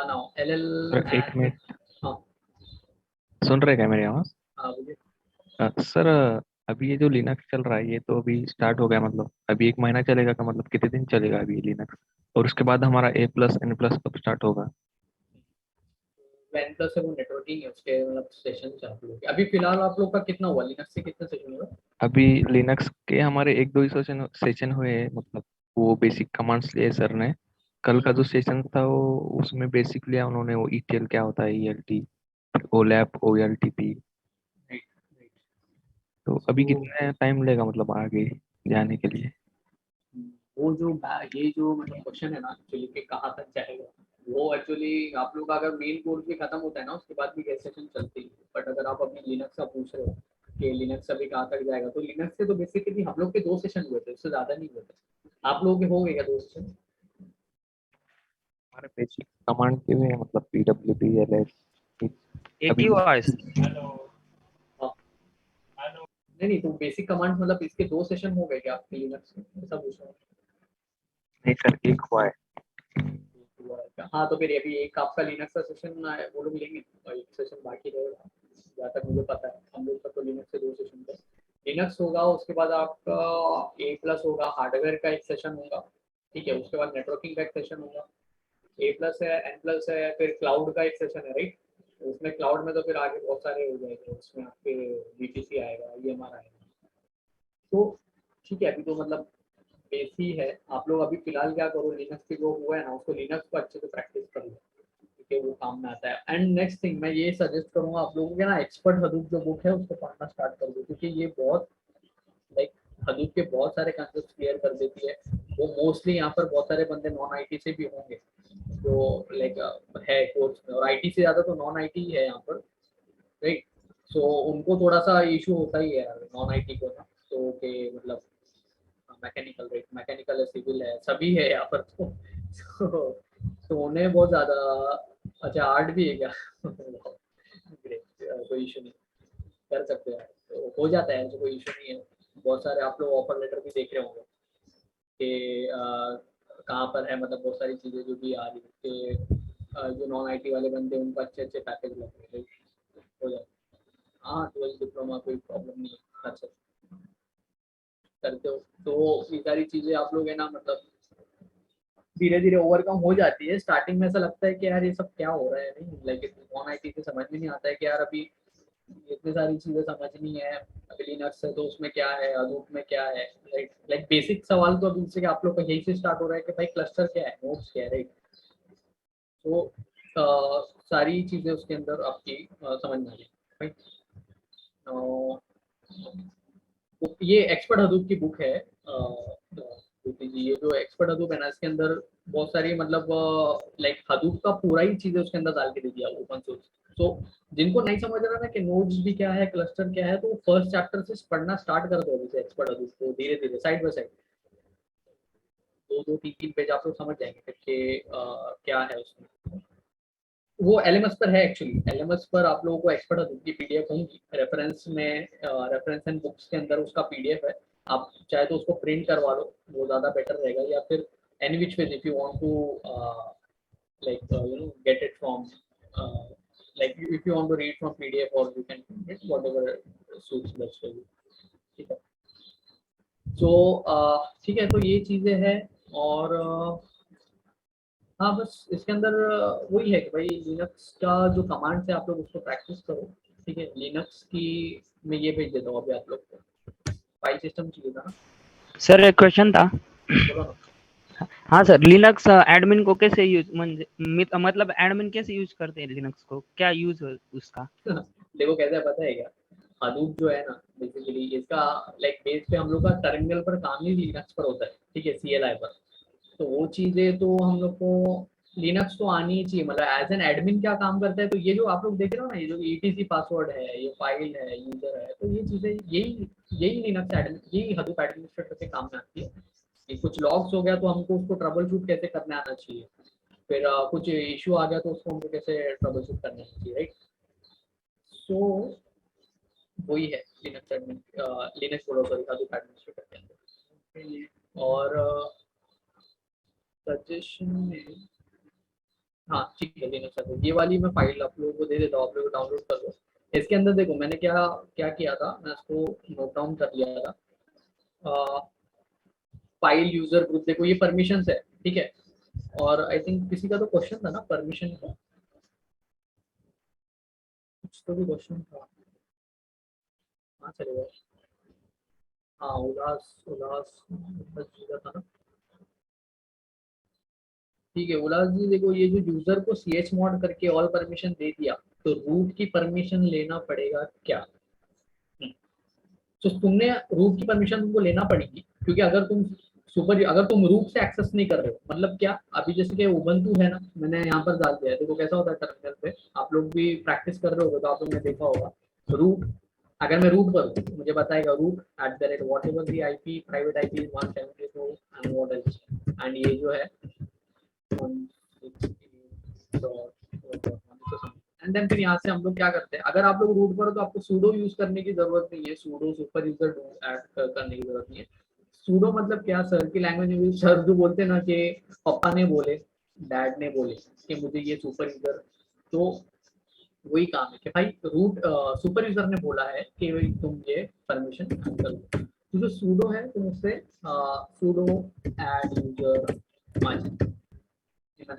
S1: नाउ ll
S3: सर एक
S1: एंड,
S3: मिनट,
S1: हाँ
S3: सुन रहे क्या मेरी आवाज?
S1: हाँ बोलिए।
S3: सर अभी ये जो लिनक्स चल रहा है ये तो अभी स्टार्ट हो गया, मतलब अभी एक महीना चलेगा का मतलब कितने दिन चलेगा अभी लिनक्स? और उसके बाद हमारा A+N+ कब स्टार्ट होगा?
S1: वैन प्लस है वो नेटवर्किंग है, उसके मतलब सेशन है आप लोग के। अभी फिलहाल आप लोग का कितना हुआ, लिनक्स से कितने सेशन हुआ?
S3: अभी लिनक्स के हमारे एक दो ही सेशन सेशन हुए हैं, मतलब वो बेसिक कमांड्स लिए सर ने। कल का जो सेशन था वो उसमें बेसिक लिया उन्होंने, वो ETL क्या होता है, ELT, OLAP, OLTP।
S1: Right right.
S3: तो अभी
S1: तो
S3: कितना टाइम लगेगा मतलब आगे जाने के लिए?
S1: वो जो ये जो मतलब क्वेश्चन है ना एक्चुअली कि कहाँ तक जाएगा, वो एक्चुअली आप लोग का अगर मेन कोर्स भी खत्म होता है ना, उसके बाद भी सेशन चलती है। बट अगर आप अपनी लिनक्स का पूछ रहे हो, कि लिनक्स अभी कहाँ तक जाएगा। तो लिनक्स से तो बेसिकली हम लोग के 2 सेशन हुए थे, उससे ज़्यादा नहीं हुए थे। आप लोगों के हो गए क्या 2 सेशन?
S3: हमारे बेसिक कमांड के भी है, मतलब PWD LS
S2: एक
S3: अभी
S2: ही वॉइस।
S1: हाँ। नहीं नहीं, तो बेसिक कमांड मतलब इसके 2 सेशन हो गए क्या आपके लिनक्स में, ऐसा पूछ रहा हूँ।
S3: नहीं सर, एक हुआ है।
S1: हाँ, तो फिर अभी एक आपका लिनक्स का सेशन वो लोग लेंगे और एक सेशन बाकी रहेगा, जहाँ तक मुझे पता है। हम लोग का तो लिनक्स से 2 सेशन थे। लिनक्स होगा, उसके बाद आपका A+ होगा, हार्डवेयर का एक सेशन होगा, ठीक है। उसके बाद नेटवर्किंग का एक सेशन होगा, A+ है, N+ है, फिर क्लाउड का एक सेशन है, राइट। उसमें क्लाउड में तो फिर आगे बहुत सारे हो जाएंगे, उसमें आपके VPC आएगा, EMR आएगा। तो ठीक है, अभी तो मतलब बेस ही है। आप लोग अभी फिलहाल क्या करो, लिनक्स के जो हुआ है ना, उसको लिनक्स को अच्छे से प्रैक्टिस कर लो, क्योंकि वो काम में आता है। एंड नेक्स्ट थिंग मैं ये सजेस्ट करूंगा आप लोगों के ना, एक्सपर्ट हडूप जो बुक है उसको पढ़ना स्टार्ट कर दो, क्योंकि ये बहुत लाइक हडूप के बहुत सारे कंसेप्ट क्लियर कर देती है। वो मोस्टली यहाँ पर बहुत सारे बंदे नॉन आईटी से भी होंगे जो लाइक है कोर्स में, और आईटी से ज़्यादा तो नॉन आईटी है यहाँ पर, राइट। सो उनको थोड़ा सा इशू होता ही है नॉन आईटी को ना, तो कि मतलब मैकेनिकल, राइट, मैकेनिकल है, सिविल है, सभी है यहाँ पर। तो उन्हें बहुत ज़्यादा। अच्छा, आर्ट भी है क्या? ग्रेट, कोई इशू नहीं, कर सकते हैं, तो हो जाता है, ऐसा कोई इशू नहीं है। बहुत सारे आप लोग ऑफर लेटर भी देख रहे होंगे कि कहाँ पर है, मतलब बहुत सारी चीज़ें जो भी आ रही है कि जो नॉन आईटी वाले बंदे उनको अच्छे अच्छे पैकेज लग रहे हैं, हो जाता है। हाँ, 12th डिप्लोमा कोई प्रॉब्लम नहीं है, अच्छा करते हो तो ये सारी चीज़ें आप लोग है ना, मतलब धीरे धीरे ओवरकम हो जाती है। स्टार्टिंग में ऐसा लगता है कि यार ये सब क्या हो रहा है, नहीं लाइक नॉन आईटी से समझ में नहीं आता है कि यार अभी इतनी सारी चीजें समझनी है। अभी लिनक्स है तो उसमें क्या है, हडूप में क्या है, लाइक बेसिक सवाल तो अभी से आप लोग का यही से स्टार्ट हो रहा है कि भाई क्लस्टर क्या है, नोड्स क्या है, राइट। तो सारी चीजें उसके अंदर आपकी समझ में आ जाएगी, राइट। ये एक्सपर्ट हडूप की बुक है, ज्योति जी। ये जो एक्सपर्ट हडूप है ना, इसके अंदर बहुत सारी मतलब लाइक हडूप का पूरा ही चीजें उसके अंदर डाल के दे दिया ओपन सोर्स। तो जिनको नहीं समझ रहा ना कि नोड्स भी क्या है, क्लस्टर क्या है, तो फर्स्ट चैप्टर से पढ़ना स्टार्ट कर दो जैसे एक्सपर्ट हडूप को, धीरे धीरे साइड बाय साइड 2-2 3-3 पेज आप लोग समझ जाएंगे फिर कि क्या है उसमें। वो LMS पर है एक्चुअली, LMS पर आप लोगों को एक्सपर्ट हडूप की PDF होंगी, रेफरेंस में रेफरेंस एंड बुक्स के अंदर उसका PDF है। आप चाहे तो उसको प्रिंट करवा लो, वो ज़्यादा बेटर रहेगा, या फिर any which way if you want to like get it from like if you want to read from PDF or you can print it, whatever suits best for you, ठीक है। तो ठीक है, तो ये चीज़ें हैं। और हाँ, बस इसके अंदर वही है कि भाई लिनक्स का जो कमांड्स है आप लोग उसको प्रैक्टिस करो, ठीक है। लिनक्स की मैं ये भेज देता हूँ अभी आप लोग को, फाइल सिस्टम चाहिए था ना,
S2: सर एक क्वेश्चन था।
S1: बोलो ना।
S2: हाँ सर, लिनक्स एडमिन को कैसे यूज मतलब एडमिन कैसे यूज करते हैं लिनक्स को, क्या यूज है उसका?
S1: देखो कैसे है पता है क्या, हडूप जो है ना बेसिकली इसका लाइक बेस पे हम लोग का टर्मिनल पर काम ही लिनक्स पर होता है, ठीक है, CLI पर। तो वो चीजें तो हम लोग को लिनक्स तो आनी ही चाहिए। मतलब एज एन एडमिन क्या काम करता है, तो ये जो आप लोग देख रहे हो ना, ये जो ETC पासवर्ड है, ये फाइल है, यूजर है, तो ये चीजें यही यही लिनक्स एडमिन, यही हडूप एडमिनिस्ट्रेटर के काम में आती है। कि कुछ लॉग्स हो गया तो हमको उसको ट्रबल शूट कैसे करने आना चाहिए, फिर कुछ इशू आ गया तो उसको हमको कैसे ट्रबल शूट करना चाहिए, राइट। सो वही है लिनक्स एडमिन, लिनक्स बोलो सॉरी, हडूप एडमिनिस्ट्रेटर के अंदर। और सजेशन में हाँ ठीक है, लिनक्स एडमिन ये वाली मैं फाइल आप लोगों को दे देता हूँ, आप लोग डाउनलोड कर लो। इसके अंदर देखो मैंने क्या क्या किया था, मैं इसको नोट डाउन कर लिया था। फाइल यूजर ग्रुप, देखो ये परमिशंस है, ठीक है। और आई थिंक किसी का तो क्वेश्चन था ना परमिशन का, कुछ तो भी क्वेश्चन था। हाँ चलेगा। हाँ, उल्लास उल्लास उल्लास जी का था ना, ठीक है। उल्लास जी देखो, ये जो यूजर को chmod करके ऑल परमिशन दे दिया, तो रूट की परमिशन लेना पड़ेगा क्या? तो तुमने रूट की परमिशन तुमको लेना पड़ेगी, क्योंकि अगर तुम रूट से एक्सेस नहीं कर रहे हो, मतलब क्या, अभी जैसे कि उबंटू है ना, मैंने यहाँ पर डाल दिया है, देखो कैसा होता है टर्मिनल पे, आप लोग भी प्रैक्टिस कर रहे होगे तो आप लोग ने देखा होगा। रूट अगर मैं रूट पर हूँ तो मुझे बताएगा root @whatever the IP private IP is 172 and what else, and ये जो है 168.1 एंड देन फिर यहाँ से हम लोग क्या करते हैं, अगर आप लोग रूट पर हो तो आपको सूडो यूज करने की जरूरत नहीं है, सूडो सुपर यूजर ऐड करने की जरूरत नहीं है। सूडो मतलब क्या, सर की लैंग्वेज में सर जो बोलते हैं ना कि पापा ने बोले, डैड ने बोले कि मुझे ये सुपर यूजर, तो वही काम है कि भाई रूट सुपर यूजर ने बोला है कि भाई तुम ये परमिशन करो, तो जो सूडो है तुम उससे pseudo add user manage add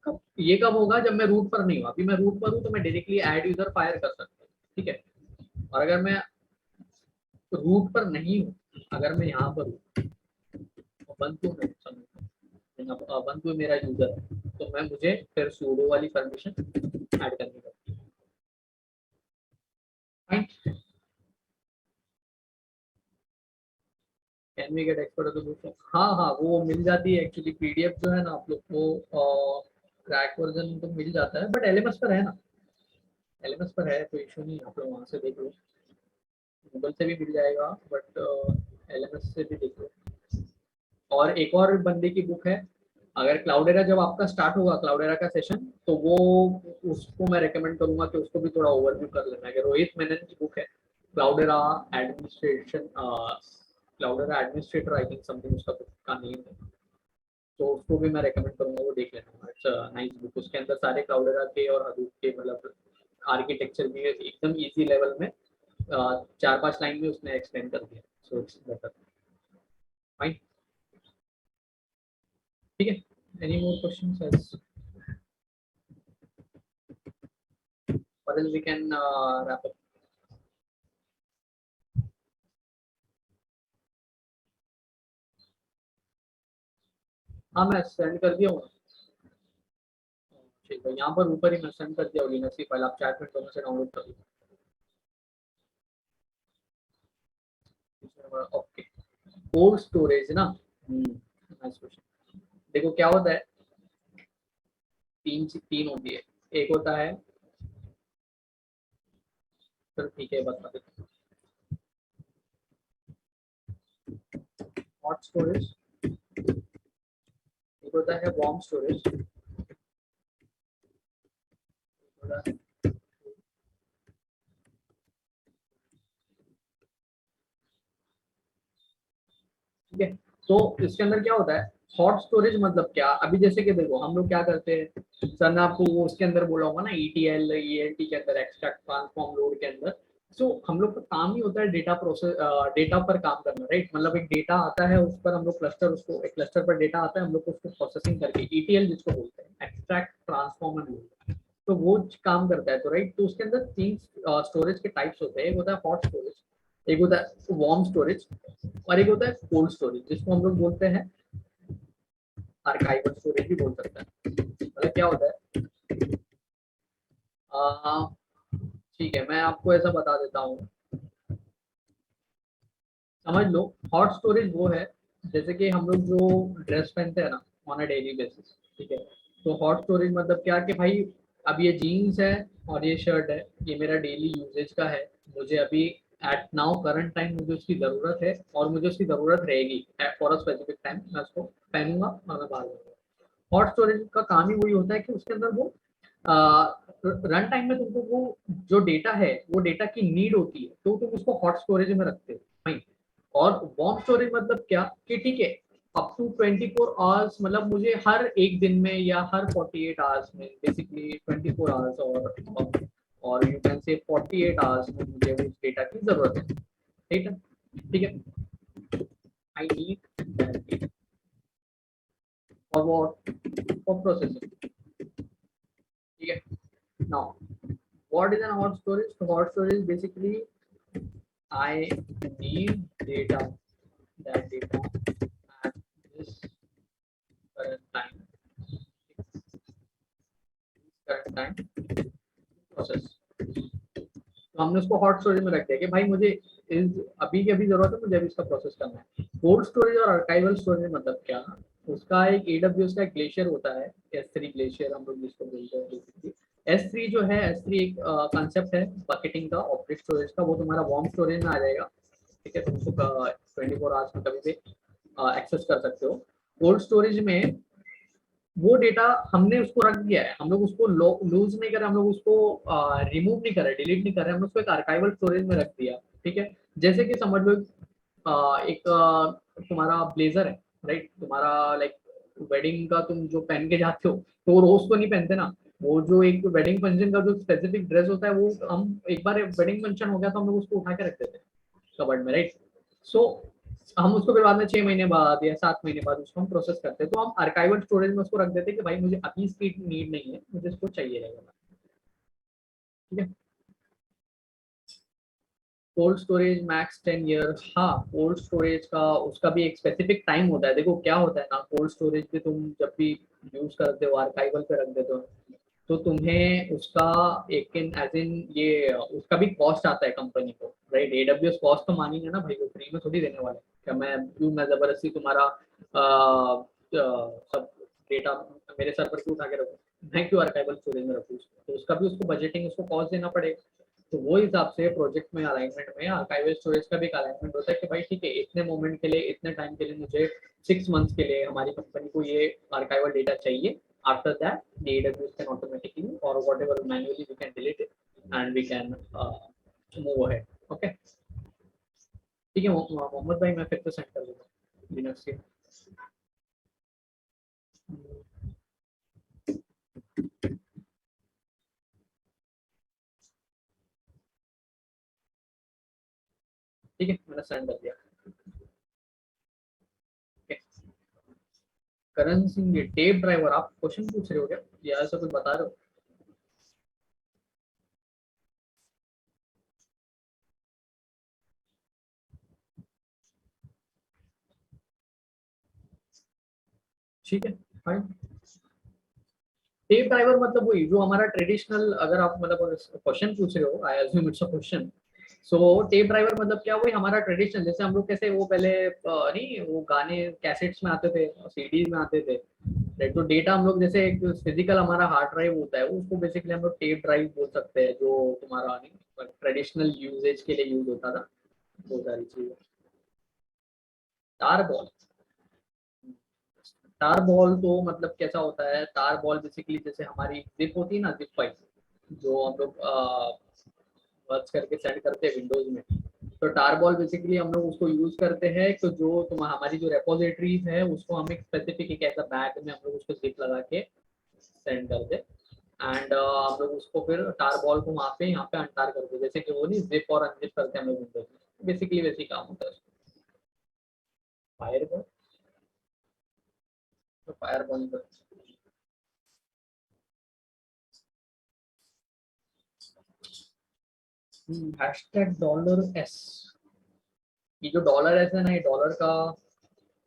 S1: कर, ये कब होगा जब मैं रूट पर नहीं हूँ, अभी मैं रूट पर हूँ तो मैं डायरेक्टली ऐड यूजर फायर कर सकता हूँ, ठीक है। और अगर मैं रूट पर नहीं हूँ, अगर मैं यहाँ पर हूँ बंतु बंतु मेरा यूजर है, तो मैं मुझे फिर सूडो वाली परमिशन ऐड करनी पड़ती है। Can we get expert solution, हाँ हाँ वो मिल जाती है एक्चुअली, पीडीएफ जो है ना आप लोग को क्रैक वर्जन तो मिल जाता है, बट एलएमएस पर है ना, एलएमएस पर है, कोई इशू नहीं, आप लोग वहाँ से देख लो, गूगल से भी मिल जाएगा, बट एलएमएस से भी देख लो। और एक और बंदे की बुक है, अगर क्लाउडेरा जब आपका स्टार्ट होगा क्लाउडेरा का सेशन, तो वो उसको मैं रेकमेंड करूंगा कि उसको भी थोड़ा ओवरव्यू कर लेना है। रोहित मेनन की बुक है क्लाउडेरा administration, क्लाउडेरा administrator I think something उसका बुक का नेम है, तो उसको भी मैं रेकमेंड करूंगा, वो देख लेना, इट्स नाइस बुक। उसके अंदर सारे क्लाउडेरा के और हडूप के मतलब आर्किटेक्चर भी एकदम इजी लेवल में 4-5 लाइन में उसने एक्सप्लेन कर दिया, सो इट्स बेटर, फाइन, ठीक है। Any more questions, or else we can wrap up. हाँ मैं सेंड कर दिया हूँ, ठीक है, यहाँ पर ऊपर ही मैं सेंड कर दिया होगी नसी फाइल, आप चैट में से डाउनलोड कर लीजिए। ओके, कोल्ड स्टोरेज ना, नाइस क्वेश्चन। देखो क्या होता है, तीन होती है, एक होता है, चलो ठीक है बता देता हूँ, हॉट स्टोरेज, एक होता है वार्म स्टोरेज, ठीक है। तो इसके अंदर क्या होता है, हॉट स्टोरेज मतलब क्या, अभी जैसे कि देखो हम लोग क्या करते हैं, सर ने आपको वो उसके अंदर बोला होगा ना, ETL ELT के अंदर, एक्सट्रैक्ट ट्रांसफॉर्म लोड के अंदर, सो हम लोग का काम ही होता है डेटा प्रोसेस, डेटा पर काम करना, राइट। मतलब एक डेटा आता है उस पर हम लोग क्लस्टर, उसको एक क्लस्टर पर डेटा आता है, हम लोग उसको प्रोसेसिंग करके, ETL जिसको बोलते हैं, एक्सट्रैक्ट ट्रांसफॉर्म एंड लोड, तो वो काम करता है, तो राइट। तो उसके अंदर 3 स्टोरेज के टाइप्स होते हैं, एक होता है हॉट स्टोरेज, एक होता है वार्म स्टोरेज, और एक होता है कोल्ड स्टोरेज, जिसको हम लोग बोलते हैं आर्काइवल स्टोरेज भी बोल सकते हैं। मतलब क्या होता है, ठीक है मैं आपको ऐसा बता देता हूँ, समझ लो। हॉट स्टोरेज वो है जैसे कि हम लोग जो ड्रेस पहनते हैं ना ऑन अ डेली बेसिस, ठीक है, तो हॉट स्टोरेज मतलब क्या कि भाई अब ये जीन्स है और ये शर्ट है, ये मेरा डेली यूजेज का है, मुझे अभी एट नाउ करंट टाइम मुझे उसकी ज़रूरत है और मुझे उसकी ज़रूरत रहेगी फॉर अ स्पेसिफिक टाइम, मैं उसको पहनूंगा और मैं बाहर जाऊंगा। हॉट स्टोरेज का काम ही वही होता है कि उसके अंदर वो रन टाइम में तुमको वो जो डेटा है वो डेटा की नीड होती है, तो तुम उसको हॉट स्टोरेज में रखते हो, फाइन। और वार्म स्टोरेज मतलब क्या कि ठीक है, अप टू 24 आवर्स, मतलब मुझे हर एक दिन में या हर 48 आवर्स में, बेसिकली 24 आवर्स और यू कैन से 48 आवर्स में मुझे उस डेटा की जरूरत है, ठीक है, ठीक है। I need that data for what, for processing, ठीक है। Now what is an hot storage? So hot storage basically I need data, that data at this current time, process, तो हमने उसको हॉट स्टोरेज में रख दिया कि भाई मुझे इस अभी की अभी जरूरत है, मुझे अभी इसका प्रोसेस करना है। कोल्ड स्टोरेज और आर्काइवल स्टोरेज मतलब क्या, उसका एक AWS का ग्लेशियर होता है, S3 ग्लेशियर हम लोग जिसको बोलते हैं बेसिकली, S3 जो है, S3 एक कंसेप्ट है बकेटिंग का, ऑब्जेक्ट स्टोरेज का, वो तुम्हारा वार्म स्टोरेज में आ जाएगा, ठीक है, तुम उसको 24 आवर्स में कभी भी एक्सेस कर सकते हो। कोल्ड स्टोरेज में वो डेटा हमने उसको रख दिया है, हम लोग उसको लूज नहीं कर रहे, हम लोग उसको रिमूव नहीं कर रहे, डिलीट नहीं कर रहे, हम उसको एक आर्काइवल स्टोरेज में रख दिया, ठीक है। जैसे कि समझ लो एक तुम्हारा ब्लेजर है, राइट, तुम्हारा लाइक वेडिंग का तुम जो पहन के जाते हो, तो वो रोज तो नहीं पहनते ना, वो जो एक वेडिंग फंक्शन का जो स्पेसिफिक ड्रेस होता है, वो हम एक बार वेडिंग फंक्शन हो गया तो हम लोग उसको उठा के रखते थे कबर्ड में, राइट। सो हम उसको फिर बाद में 6 महीने बाद या 7 महीने बाद उसको हम प्रोसेस करते हैं, तो हम आर्काइवल स्टोरेज में उसको रख देते हैं कि भाई मुझे अभी इसकी नीड नहीं है, मुझे इसको चाहिए रहेगा, ठीक है। कोल्ड स्टोरेज मैक्स 10 ईयर, हाँ कोल्ड स्टोरेज का उसका भी एक स्पेसिफिक टाइम होता है। देखो क्या होता है ना, कोल्ड स्टोरेज पे तुम जब भी यूज करते हो, आर्काइवल पे रख देते हो, तो तुम्हें उसका एक एज इन ये उसका भी कॉस्ट आता है कंपनी को, राइट। AWS कॉस्ट तो मानेंगे ना भाई, वो फ्री में थोड़ी देने वाले हैं। क्या मैं जबरदस्ती तुम्हारा सब डेटा मेरे सर पर क्यों उठा के रखूँ, मैं क्यों आर्काइवल स्टोरेज में रखूँ, तो उसका भी उसको बजटिंग, उसको कॉस्ट देना पड़ेगा। तो वो हिसाब से प्रोजेक्ट में अलाइनमेंट में आर्काइवल स्टोरेज का भी एक अलाइनमेंट होता है कि भाई ठीक है, इतने मोमेंट के लिए, इतने टाइम के लिए, मुझे 6 मंथ्स के लिए हमारी कंपनी को ये आर्काइवल डेटा चाहिए। After that, the AWS can automatically or whatever manually we can delete it and we can move ahead. Okay. ठीक है मोहम्मद भाई, मैं फिर से सेंड कर दूंगा लिनक्स के। ठीक है, मैंने सेंड कर दिया। करण सिंह, ये टेप ड्राइवर, आप क्वेश्चन पूछ रहे हो क्या या ऐसा कुछ बता रहे हो? ठीक है फाइन। टेप ड्राइवर मतलब वही जो हमारा ट्रेडिशनल, अगर आप मतलब क्वेश्चन पूछ रहे हो, I assume it's a question. So tape driver मतलब क्या, वही हमारा ट्रेडिशनल, जैसे हम लोग कैसे वो पहले नहीं वो गाने कैसेट्स में आते थे, सीडीज में आते थे, राइट। तो डेटा हम लोग जैसे एक फिजिकल हमारा हार्ड ड्राइव होता है, उसको बेसिकली हम लोग टेप ड्राइव बोल सकते हैं, जो तुम्हारा नहीं ट्रेडिशनल यूजेज के लिए यूज होता था, वो सारी चीजें। तार बॉल, तार बॉल तो मतलब कैसा होता है, तार बॉल बेसिकली जैसे हमारी जिप होती है ना, जिप फाइल जो हम लोग वर्क करके सेंड करते हैं विंडोज में, तो टार बॉल बेसिकली हम लोग उसको यूज करते हैं, तो जो तुम हमारी जो रेपोजिटरीज है उसको हम एक स्पेसिफिक एक ऐसा बैग में हम लोग उसको जिप लगा के सेंड करते हैं, एंड हम लोग उसको फिर टार बॉल को वहाँ पे अनटार करते हैं, जैसे कि वो नहीं जिप और अनजिप करते हैं हम लोग विंडोज में, बेसिकली वैसे ही काम होता है। फायर बॉल, तो फायर बॉल $$S, ये जो $S है ना, ये डॉलर का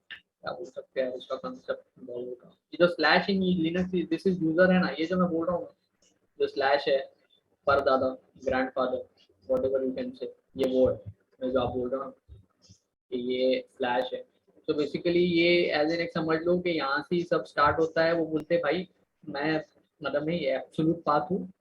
S1: क्या बोल सकते हैं उसका कंसेप्ट डॉलर का, ये जो slash in Linux this is user है ना, ये जो मैं बोल रहा हूँ, जो स्लैश है, परदादा, grandfather, whatever you can say, ये वो है मैं जो आप बोल रहा हूँ कि ये स्लैश है। तो बेसिकली ये एज एन एक समझ लो कि यहाँ से ही सब स्टार्ट होता है, वो बोलते हैं भाई मैं मतलब नहीं एब्सोल्यूट पाथ हूँ,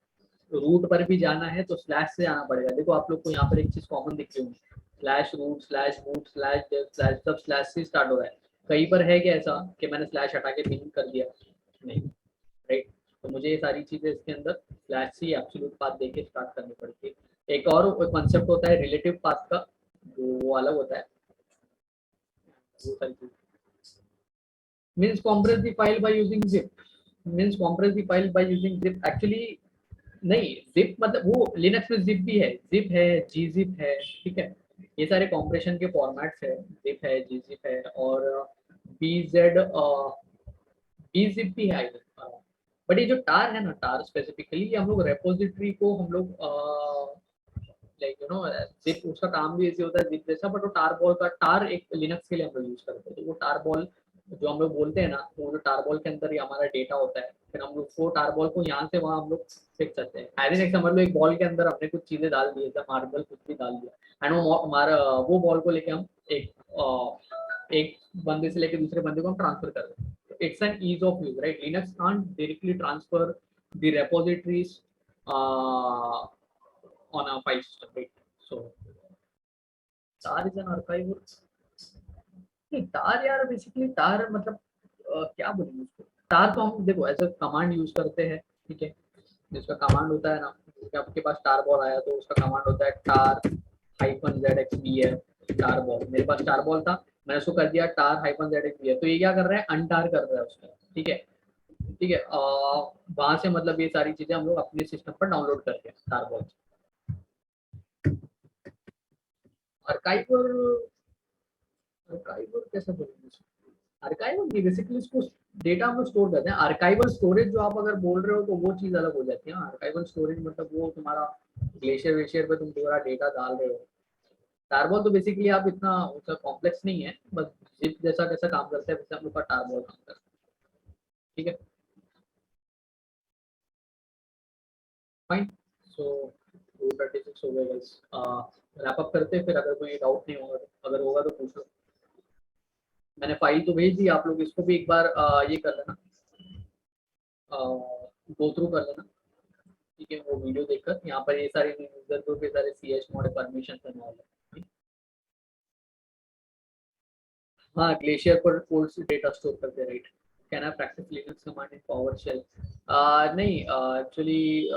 S1: रूट पर भी जाना है तो स्लैश से आना पड़ेगा। देखो आप लोग को यहाँ पर एक चीज कॉमन दिख रही होगी, slash root slash boot slash dev slash, सब स्लैश से स्टार्ट हो रहा है। कहीं पर है क्या ऐसा कि मैंने स्लैश हटा के बिन कर दिया? नहीं, राइट। तो मुझे ये सारी चीजें इसके अंदर स्लैश से एब्सोल्यूट पाथ देके स्टार्ट करनी पड़ती है। एक और कॉन्सेप्ट होता है रिलेटिव पाथ का, जो वो अलग होता है, वो सारी चीज means compress the file by using zip, means compress the file by using zip actually नहीं, जिप मतलब वो लिनक्स में जिप भी है, जिप है, जी जिप है, ठीक है, ये सारे कॉम्प्रेशन के फॉर्मेट्स है, जिप है, जी जिप है, और बीजेड बीजिप भी है, बट ये जो टार है ना, टार स्पेसिफिकली ये हम लोग रेपोजिटरी को हम लोग लाइक यू नो जिप, उसका काम भी ऐसे होता है जिप जैसा, बट वो टार बॉल का, टार एक लिनक्स के लिए हम लोग यूज करते हैं, तो वो टार बॉल जो हम लोग बोलते हैं ना, वो जो टार बॉल के अंदर ही हमारा डेटा होता है, फिर हम लोग वो टार बॉल को यहाँ से वहाँ हम लोग फेंक सकते हैं। एज एक समझ लो एक बॉल के अंदर हमने कुछ चीजें डाल दी, जैसे मार्बल कुछ भी डाल दिया, एंड वो हमारा वो बॉल को लेके हम एक बंदे से लेके दूसरे बंदे को हम ट्रांसफर कर दें। It's an ease of use, right. Linux can't directly transfer the repositories on a file system, right? So tar is an archiver. नहीं तार यार बेसिकली तार मतलब क्या बोलेंगे उसको, तार तो हम देखो एज अ कमांड यूज करते हैं, ठीक है, जिसका कमांड होता है ना, कि आपके पास टार बॉल आया तो उसका कमांड होता है टार -ZXBF टार बॉल, मेरे पास टार बॉल था, मैंने उसको कर दिया टार -ZXBF, तो ये क्या कर रहा है, अनटार कर रहा है उसका, ठीक है, ठीक है, वहां से मतलब ये सारी चीजें हम लोग अपने सिस्टम पर डाउनलोड करते हैं टार बॉल। आर्काइवर, आर्काइवर कैसे बोलेंगे, आर्काइवल नहीं, बेसिकली इसको डेटा हम लोग स्टोर करते हैं। आर्काइवल स्टोरेज जो आप अगर बोल रहे हो तो वो चीज अलग हो जाती है। आर्काइवल स्टोरेज मतलब वो तुम्हारा ग्लेशियर वेशियर पे तुम पूरा डेटा डाल रहे हो। टारबॉल तो बेसिकली आप इतना उसका कॉम्प्लेक्स नहीं है, बस जिप जैसा कैसा काम करता है वैसे हम लोग का टारबॉल काम करता है, ठीक है, फाइन। सो 236 हो गया गाइस, रैप अप करते हैं फिर, अगर कोई डाउट नहीं होगा तो, अगर होगा तो पूछ लो। मैंने फाइल तो भेज दी, आप लोग इसको भी एक बार ये कर लेना, गो थ्रू कर लेना, ठीक है, वो वीडियो देखकर यहाँ पर ये सारे यूजर ग्रुप के सारे ch मोड परमिशन करने वाले हैं। हाँ ग्लेशियर पर कोड से डेटा स्टोर करते हैं, right. Can I practice Linux command in PowerShell? नहीं एक्चुअली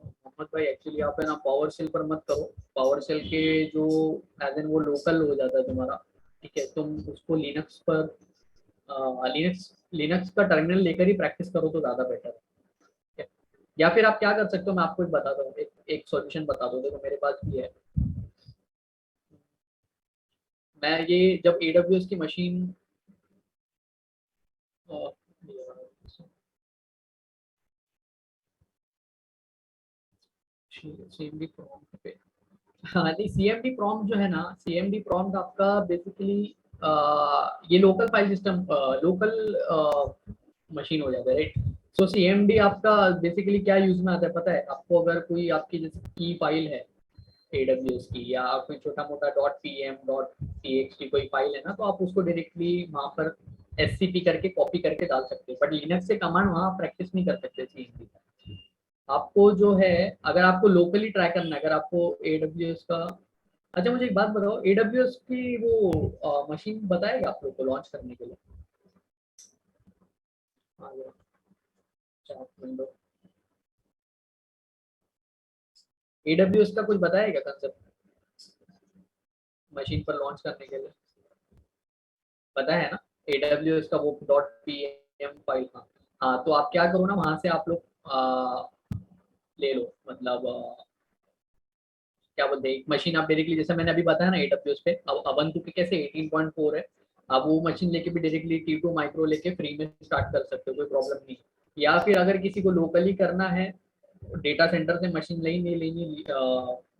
S1: मोहम्मद भाई, एक्चुअली आप है ना पावरशेल पर मत करो, पावरशेल के जो एज एन वो लोकल हो जाता है तुम्हारा, ठीक है, तुम उसको लिनक्स पर लिनक्स लिनक्स का टर्मिनल लेकर ही प्रैक्टिस करो तो ज़्यादा बेटर है। या फिर आप क्या कर सकते हो, मैं आपको एक बताता हूँ, एक सॉल्यूशन बता दो, देखो मेरे पास भी है। मैं ये जब AWS की मशीन CMD प्रॉम्प्ट पे, हाँ नहीं CMD प्रॉम्प्ट जो है ना, CMD प्रॉम्प्ट आपका बेसिकली ये local file system, local machine हो जाता है, राइट। सो CMD आपका बेसिकली क्या यूज में आता है पता है आपको, अगर कोई आपकी जैसे की फाइल है AWS की, या कोई छोटा मोटा .pm.txt कोई फाइल है ना, तो आप उसको डायरेक्टली वहाँ पर SCP करके कॉपी करके डाल सकते हो, बट लिनक्स से कमांड वहाँ प्रैक्टिस नहीं कर सकते CMD। आपको जो है, अगर आपको लोकली ट्राई करना है, अगर आपको AWS का, अच्छा मुझे एक बात बताओ, AWS की वो मशीन बताएगा आप लोग को लॉन्च करने के लिए? आ गया चैट विंडो, AWS का कुछ बताएगा कंसेप्ट मशीन पर लॉन्च करने के लिए? पता है ना AWS का वो .pm फाइल का, हाँ तो आप क्या करो ना, वहां से आप लोग ले लो, मतलब क्या बोलते हैं, मशीन आप डायरेक्टली, जैसे मैंने अभी बताया ना AWS पे, अब अबंतु के कैसे 18.4 है, आप वो मशीन लेके भी डायरेक्टली T2 माइक्रो लेके फ्री में स्टार्ट कर सकते हो, कोई प्रॉब्लम नहीं। या फिर अगर किसी को लोकली करना है, डेटा सेंटर से मशीन नहीं लेनी,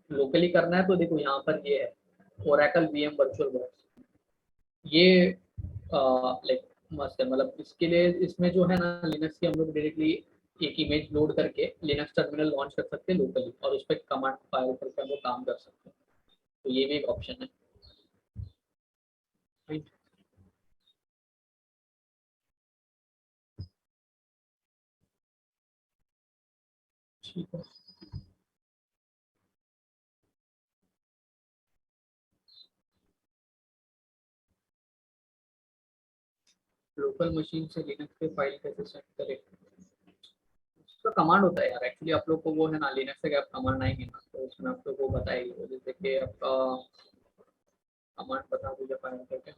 S1: लोकली करना है, तो देखो यहाँ पर ये है Oracle VM वर्चुअल बॉक्स, ये लाइक मस्त है, मतलब इसके लिए इसमें जो है ना लिनक्स की हम लोग डायरेक्टली एक इमेज लोड करके लिनक्स टर्मिनल लॉन्च कर सकते हैं लोकली, और उस पर कमांड फाइल करके हम लोग काम कर सकते हैं, तो ये भी एक ऑप्शन है, राइट। ठीक है, लोकल मशीन से लिनक्स पे फाइल कैसे सेट करें? उसका कमांड होता है यार, एक्चुअली आप लोग को वो है ना, लिनक्स से आप कमांड आएंगे ना, तो उसमें आप लोग को बताएगी वो, जैसे कि आपका कमांड बता दीजिए फाइल करके।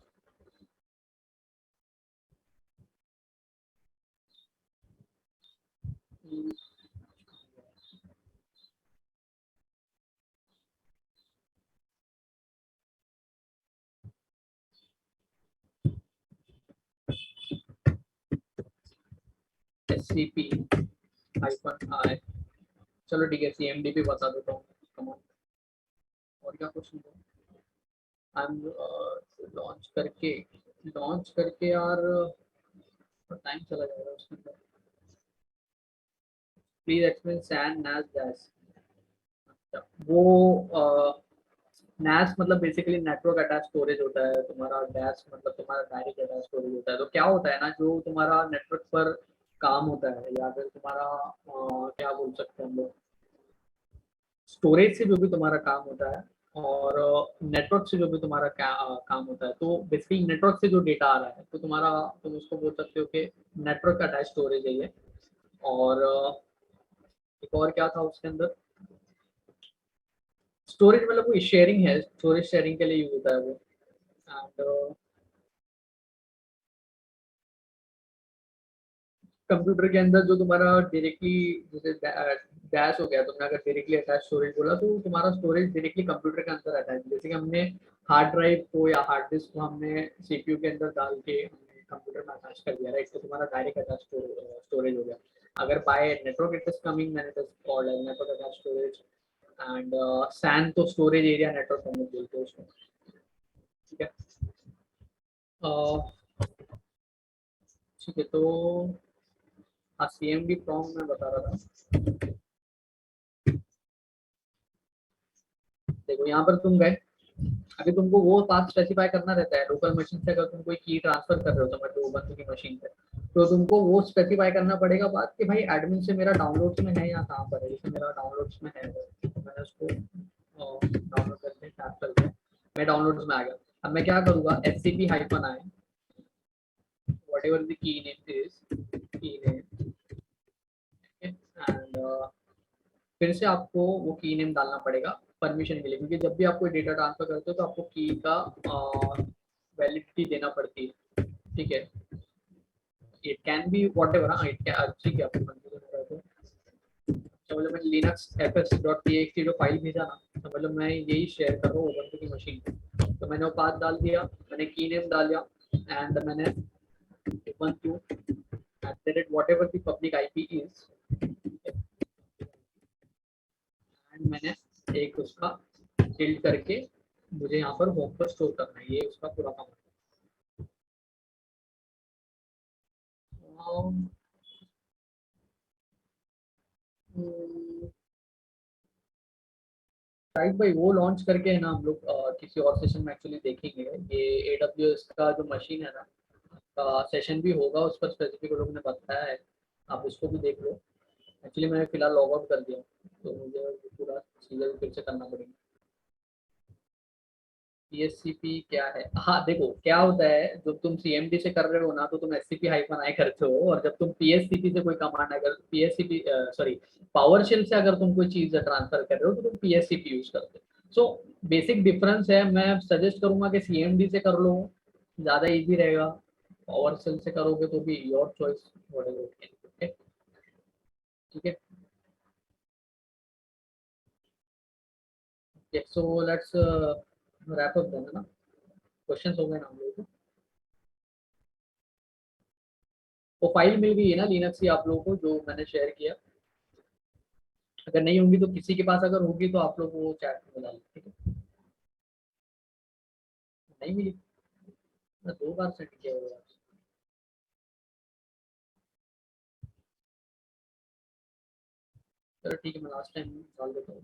S1: SCP-I, चलो ठीक है CMD भी बता देता हूँ कमांड, और क्या कुछ नहीं, हम लॉन्च करके यार टाइम चला जाएगा उसके अंदर। प्लीज एक्सप्लेन सैन नैस डैश, वो NAS मतलब बेसिकली नेटवर्क अटैच स्टोरेज होता है, तुम्हारा डैश मतलब तुम्हारा डायरेक्ट अटैच स्टोरेज होता है, तो क्या होता है ना, जो तुम्हारा नेटवर्क पर काम होता है, या फिर तुम्हारा क्या बोल सकते हैं हम लोग, स्टोरेज से जो भी तुम्हारा काम होता है, और नेटवर्क से जो भी तुम्हारा काम होता है, तो बेसिकली नेटवर्क से जो डेटा आ रहा है तो तुम्हारा, तुम उसको बोल सकते हो कि नेटवर्क अटैच स्टोरेज है ये। और एक और क्या था उसके अंदर, स्टोरेज मतलब वो शेयरिंग है, स्टोरेज शेयरिंग के लिए यूज होता है वो। एंड कंप्यूटर के अंदर जो तुम्हारा डायरेक्टली, जैसे डैश हो गया, तुमने अगर डायरेक्टली अटैच स्टोरेज बोला तो तुम्हारा स्टोरेज डायरेक्टली कंप्यूटर के अंदर अटैच, जैसे कि हमने हार्ड ड्राइव को या हार्ड डिस्क को हमने सीपीयू के अंदर डाल के हमने कंप्यूटर में अटैच कर दिया, राइट, तो तुम्हारा डायरेक्ट अटैच स्टोरेज हो गया। अगर by network it is coming, then it is called as network attach storage. And SAN तो स्टोरेज एरिया नेटवर्क हम लोग बोलते हैं उसको, ठीक है। ठीक है, तो हाँ, CMD प्रॉम्प्ट मैं बता रहा था। देखो यहाँ पर तुम गए, अभी तुमको वो पाथ स्पेसिफाई करना रहता है, लोकल मशीन से अगर तुम कोई की ट्रांसफर कर रहे हो समझ लो ubuntu की मशीन पे, तो तुमको वो स्पेसिफाई करना पड़ेगा बात कि भाई एडमिन से मेरा डाउनलोड्स में है या कहाँ पर है। जैसे मेरा डाउनलोड्स में है, तो मैंने उसको डाउनलोड करके टैप कर दिया, मैं डाउनलोड्स में आ गया। अब मैं क्या करूँगा, scp-i whatever the key name is, key name, and फिर से आपको वो की नेम डालना पड़ेगा परमिशन के लिए, क्योंकि जब भी आप कोई डेटा ट्रांसफर करते हो तो आपको की का वैलिडिटी देना पड़ती है, ठीक है। It can be what ever, हाँ इट कैन, ठीक है, आपको कंफ्यूजन हो रहा है तो मतलब मैं लिनक्स fs.txt जो फाइल भेजा ना, तो मतलब मैं यही शेयर कर रहा हूँ ubuntu की मशीन पे, तो मैंने वो पाथ डाल दिया, मैंने की नेम डाल दिया, एंड मैंने ubuntu whatever the public IP is, and मैंने एक उसका बिल्ड करके मुझे यहाँ पर होम पर स्टोर करना है, ये उसका पूरा काम है। राइट भाई, वो लॉन्च करके है ना हम लोग किसी और सेशन में एक्चुअली देखेंगे, ये AWS का जो मशीन है ना, सेशन भी होगा उस पर, स्पेसिफिक लोगों ने बताया है, आप उसको भी देख लो। एक्चुअली मैंने फिलहाल लॉग आउट कर दिया, तो मुझे पूरा चीज़ें फिर से करना पड़ेगा। PSCP क्या है, हाँ देखो क्या होता है, जब तुम CMD से कर रहे हो ना तो तुम SCP-i करते हो, और जब तुम PSCP से कोई कमांड, अगर PSCP सॉरी पावर शेल से अगर तुम कोई चीज ट्रांसफर कर रहे हो तो तुम PSCP यूज करते हो। सो बेसिक डिफरेंस है, मैं सजेस्ट करूंगा कि CMD से कर लो, ज्यादा इजी रहेगा। पावर शेल से करोगे तो भी योर चॉइस, ठीक है। So let's wrap up then, है ना, क्वेश्चंस हो गए ना हम लोगों को। वो फाइल मिल गई है ना लिनक्स की आप लोगों को जो मैंने शेयर किया, अगर नहीं होंगी तो किसी के पास अगर होगी तो आप लोग वो चैट में डालें, ठीक है। नहीं मिली, मैं 2 बार सेंड किया हुआ है। चलो ठीक है, मैं लास्ट टाइम डाल देता हूँ।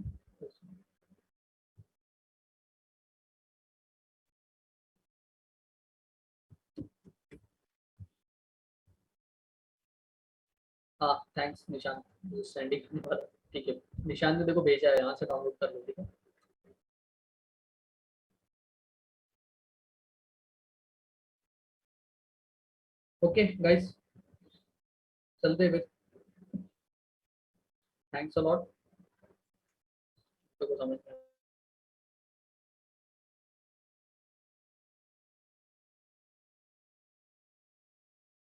S1: हाँ थैंक्स निशान, सेंडिंग पर, ठीक है। निशान ने देखो भेजा है, यहाँ से डाउनलोड कर लो, ठीक है। ओके गाइस, चलते हैं फिर, थैंक्स अ लॉट, तो समझ में